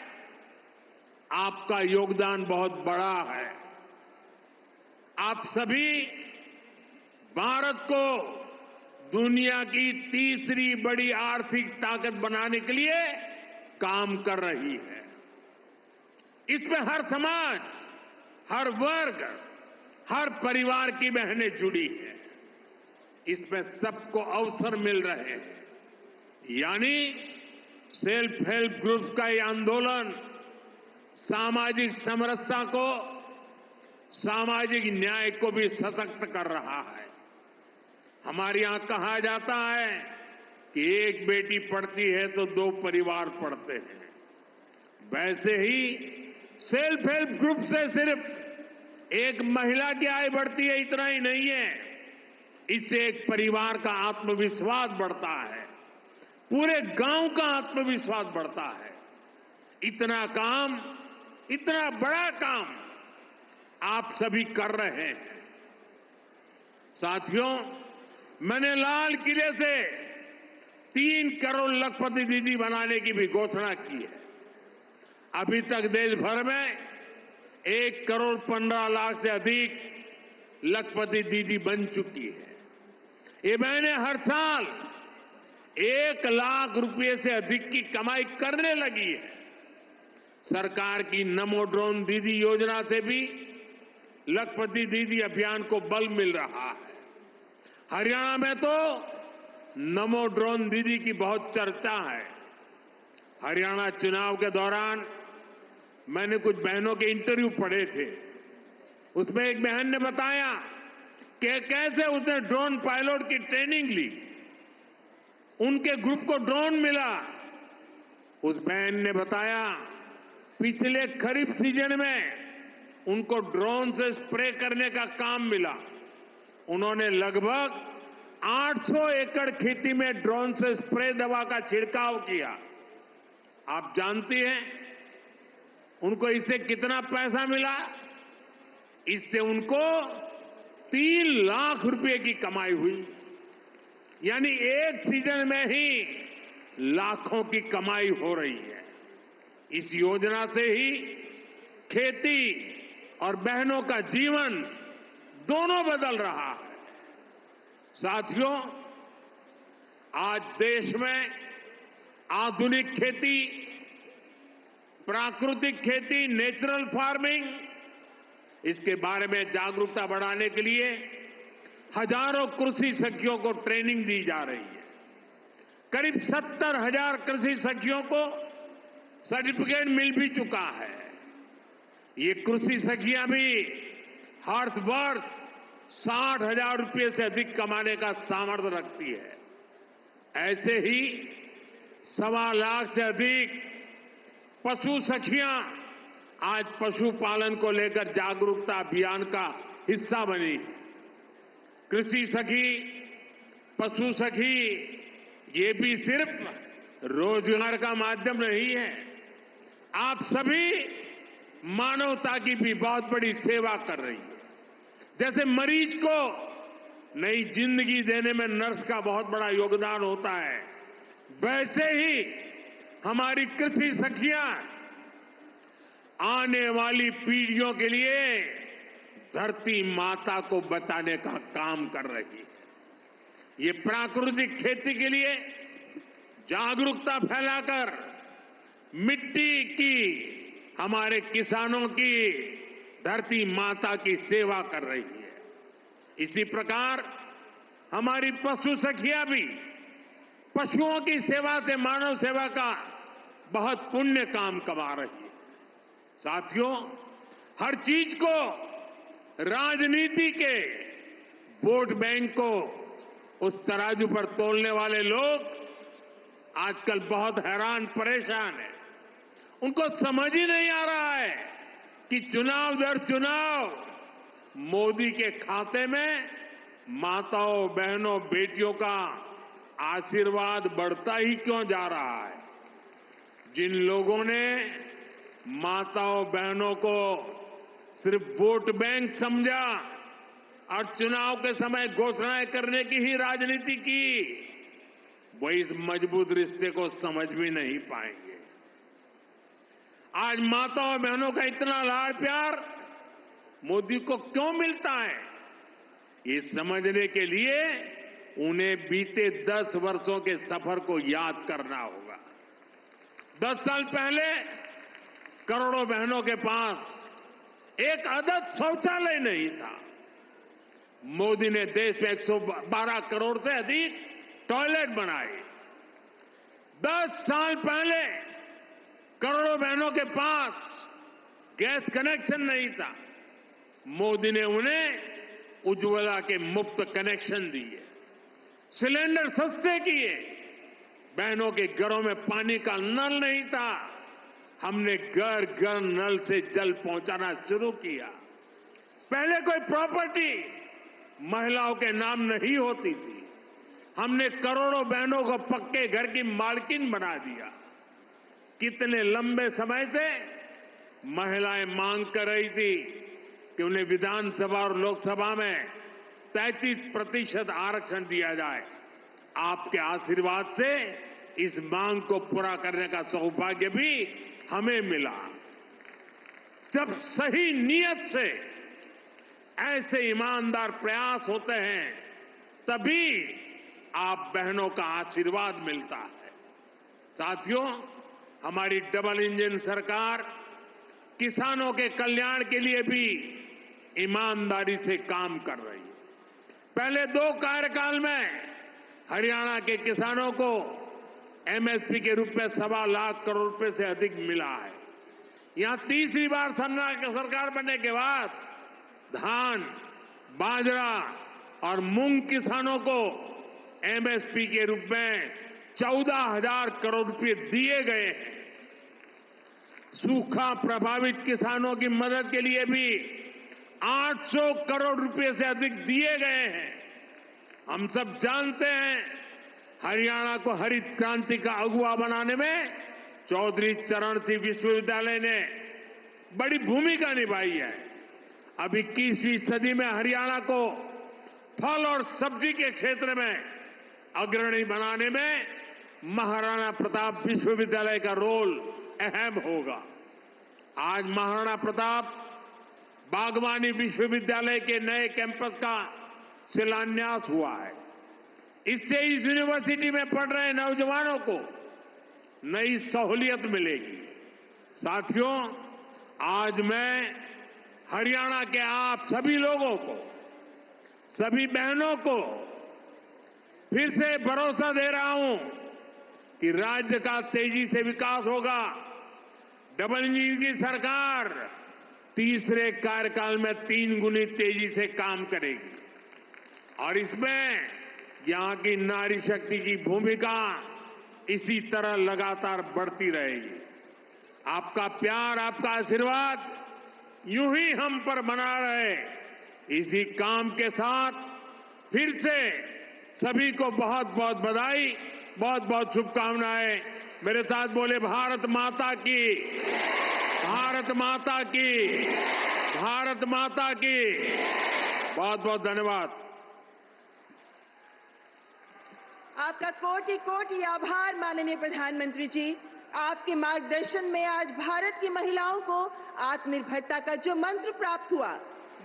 आपका योगदान बहुत बड़ा है। आप सभी भारत को दुनिया की तीसरी बड़ी आर्थिक ताकत बनाने के लिए काम कर रही है। इसमें हर समाज, हर वर्ग, हर परिवार की बहनें जुड़ी हैं। इसमें सबको अवसर मिल रहे हैं। यानी सेल्फ हेल्प ग्रुप का ये आंदोलन सामाजिक समरसता को सामाजिक न्याय को भी सशक्त कर रहा है। हमारे यहां कहा जाता है कि एक बेटी पढ़ती है तो 2 परिवार पढ़ते हैं। वैसे ही सेल्फ हेल्प ग्रुप से सिर्फ एक महिला की आय बढ़ती है, इतना ही नहीं है। इससे एक परिवार का आत्मविश्वास बढ़ता है, पूरे गांव का आत्मविश्वास बढ़ता है। इतना काम, इतना बड़ा काम आप सभी कर रहे हैं। साथियों, मैंने लाल किले से 3 करोड़ लखपति दीदी बनाने की भी घोषणा की है। अभी तक देश भर में 1 करोड़ 15 लाख से अधिक लखपति दीदी बन चुकी है। ये बहनें हर साल 1 लाख रुपए से अधिक की कमाई करने लगी है। सरकार की नमो ड्रोन दीदी योजना से भी लखपति दीदी अभियान को बल मिल रहा है। हरियाणा में तो नमो ड्रोन दीदी की बहुत चर्चा है। हरियाणा चुनाव के दौरान मैंने कुछ बहनों के इंटरव्यू पढ़े थे। उसमें एक बहन ने बताया कि कैसे उसने ड्रोन पायलट की ट्रेनिंग ली, उनके ग्रुप को ड्रोन मिला। उस बहन ने बताया पिछले खरीफ सीजन में उनको ड्रोन से स्प्रे करने का काम मिला। उन्होंने लगभग 800 एकड़ खेती में ड्रोन से स्प्रे दवा का छिड़काव किया। आप जानती हैं उनको इससे कितना पैसा मिला? इससे उनको 3 लाख रुपए की कमाई हुई। यानी एक सीजन में ही लाखों की कमाई हो रही है। इस योजना से ही खेती और बहनों का जीवन दोनों बदल रहा है। साथियों, आज देश में आधुनिक खेती, प्राकृतिक खेती, नेचुरल फार्मिंग, इसके बारे में जागरूकता बढ़ाने के लिए हजारों कृषि सखियों को ट्रेनिंग दी जा रही है। करीब 70,000 कृषि सखियों को सर्टिफिकेट मिल भी चुका है। ये कृषि सखियां भी हर वर्ष 60,000 रुपये से अधिक कमाने का सामर्थ्य रखती है। ऐसे ही 1.25 लाख से अधिक पशु सखियां आज पशुपालन को लेकर जागरूकता अभियान का हिस्सा बनी। कृषि सखी, पशु सखी, ये भी सिर्फ रोजगार का माध्यम नहीं है, आप सभी मानवता की भी बहुत बड़ी सेवा कर रही है। जैसे मरीज को नई जिंदगी देने में नर्स का बहुत बड़ा योगदान होता है, वैसे ही हमारी कृषि सखियां आने वाली पीढ़ियों के लिए धरती माता को बचाने का काम कर रही है। ये प्राकृतिक खेती के लिए जागरूकता फैलाकर मिट्टी की, हमारे किसानों की, धरती माता की सेवा कर रही है। इसी प्रकार हमारी पशु सखियां भी पशुओं की सेवा से मानव सेवा का बहुत पुण्य काम कमा रही है। साथियों, हर चीज को राजनीति के वोट बैंक को उस तराजू पर तोलने वाले लोग आजकल बहुत हैरान परेशान हैं। उनको समझ ही नहीं आ रहा है कि चुनाव दर चुनाव मोदी के खाते में माताओं, बहनों, बेटियों का आशीर्वाद बढ़ता ही क्यों जा रहा है। जिन लोगों ने माताओं, बहनों को सिर्फ वोट बैंक समझा और चुनाव के समय घोषणाएं करने की ही राजनीति की, वो इस मजबूत रिश्ते को समझ भी नहीं पाएंगे। आज माताओं, बहनों का इतना लाड़ प्यार मोदी को क्यों मिलता है, ये समझने के लिए उन्हें बीते 10 वर्षों के सफर को याद करना होगा। 10 साल पहले करोड़ों बहनों के पास एक आदत शौचालय नहीं था। मोदी ने देश में 112 करोड़ से अधिक टॉयलेट बनाए। 10 साल पहले करोड़ों बहनों के पास गैस कनेक्शन नहीं था। मोदी ने उन्हें उज्ज्वला के मुफ्त कनेक्शन दिए, सिलेंडर सस्ते किए, बहनों के घरों में पानी का नल नहीं था, हमने घर घर नल से जल पहुंचाना शुरू किया। पहले कोई प्रॉपर्टी महिलाओं के नाम नहीं होती थी, हमने करोड़ों बहनों को पक्के घर की मालकिन बना दिया। कितने लंबे समय से महिलाएं मांग कर रही थी कि उन्हें विधानसभा और लोकसभा में 33% आरक्षण दिया जाए। आपके आशीर्वाद से इस मांग को पूरा करने का सौभाग्य भी हमें मिला। जब सही नियत से ऐसे ईमानदार प्रयास होते हैं तभी आप बहनों का आशीर्वाद मिलता है। साथियों, हमारी डबल इंजन सरकार किसानों के कल्याण के लिए भी ईमानदारी से काम कर रही है। पहले 2 कार्यकाल में हरियाणा के किसानों को एमएसपी के रूप में 1.25 लाख करोड़ रुपए से अधिक मिला है। यहां तीसरी बार सरकार बनने के बाद धान, बाजरा और मूंग किसानों को एमएसपी के रूप में 14,000 करोड़ रुपए दिए गए हैं। सूखा प्रभावित किसानों की मदद के लिए भी 800 करोड़ रुपए से अधिक दिए गए हैं। हम सब जानते हैं हरियाणा को हरित क्रांति का अगुवा बनाने में चौधरी चरण सिंह विश्वविद्यालय ने बड़ी भूमिका निभाई है। अब 21वीं सदी में हरियाणा को फल और सब्जी के क्षेत्र में अग्रणी बनाने में महाराणा प्रताप विश्वविद्यालय का रोल अहम होगा। आज महाराणा प्रताप बागवानी विश्वविद्यालय के नए कैंपस का शिलान्यास हुआ है। इससे इस यूनिवर्सिटी में पढ़ रहे नौजवानों को नई सहूलियत मिलेगी। साथियों, आज मैं हरियाणा के आप सभी लोगों को, सभी बहनों को फिर से भरोसा दे रहा हूं कि राज्य का तेजी से विकास होगा। डबल इंजन की सरकार तीसरे कार्यकाल में 3 गुनी तेजी से काम करेगी और इसमें यहां की नारी शक्ति की भूमिका इसी तरह लगातार बढ़ती रहेगी। आपका प्यार, आपका आशीर्वाद यूं ही हम पर बना रहे। इसी काम के साथ फिर से सभी को बहुत बहुत बधाई, बहुत बहुत शुभकामनाएं। मेरे साथ बोले भारत माता की, भारत माता की, भारत माता की। बहुत बहुत धन्यवाद। आपका कोटि कोटि आभार माननीय प्रधानमंत्री जी। आपके मार्गदर्शन में आज भारत की महिलाओं को आत्मनिर्भरता का जो मंत्र प्राप्त हुआ,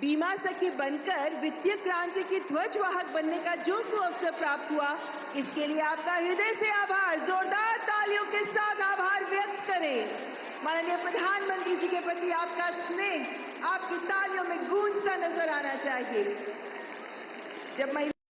बीमा सखी बनकर वित्तीय क्रांति की ध्वजवाहक बनने का जो सुअवसर प्राप्त हुआ, इसके लिए आपका हृदय से आभार। जोरदार तालियों के साथ आभार व्यक्त करें। माननीय प्रधानमंत्री जी के प्रति आपका स्नेह आपकी तालियों में गूंजता नजर आना चाहिए। जब महिला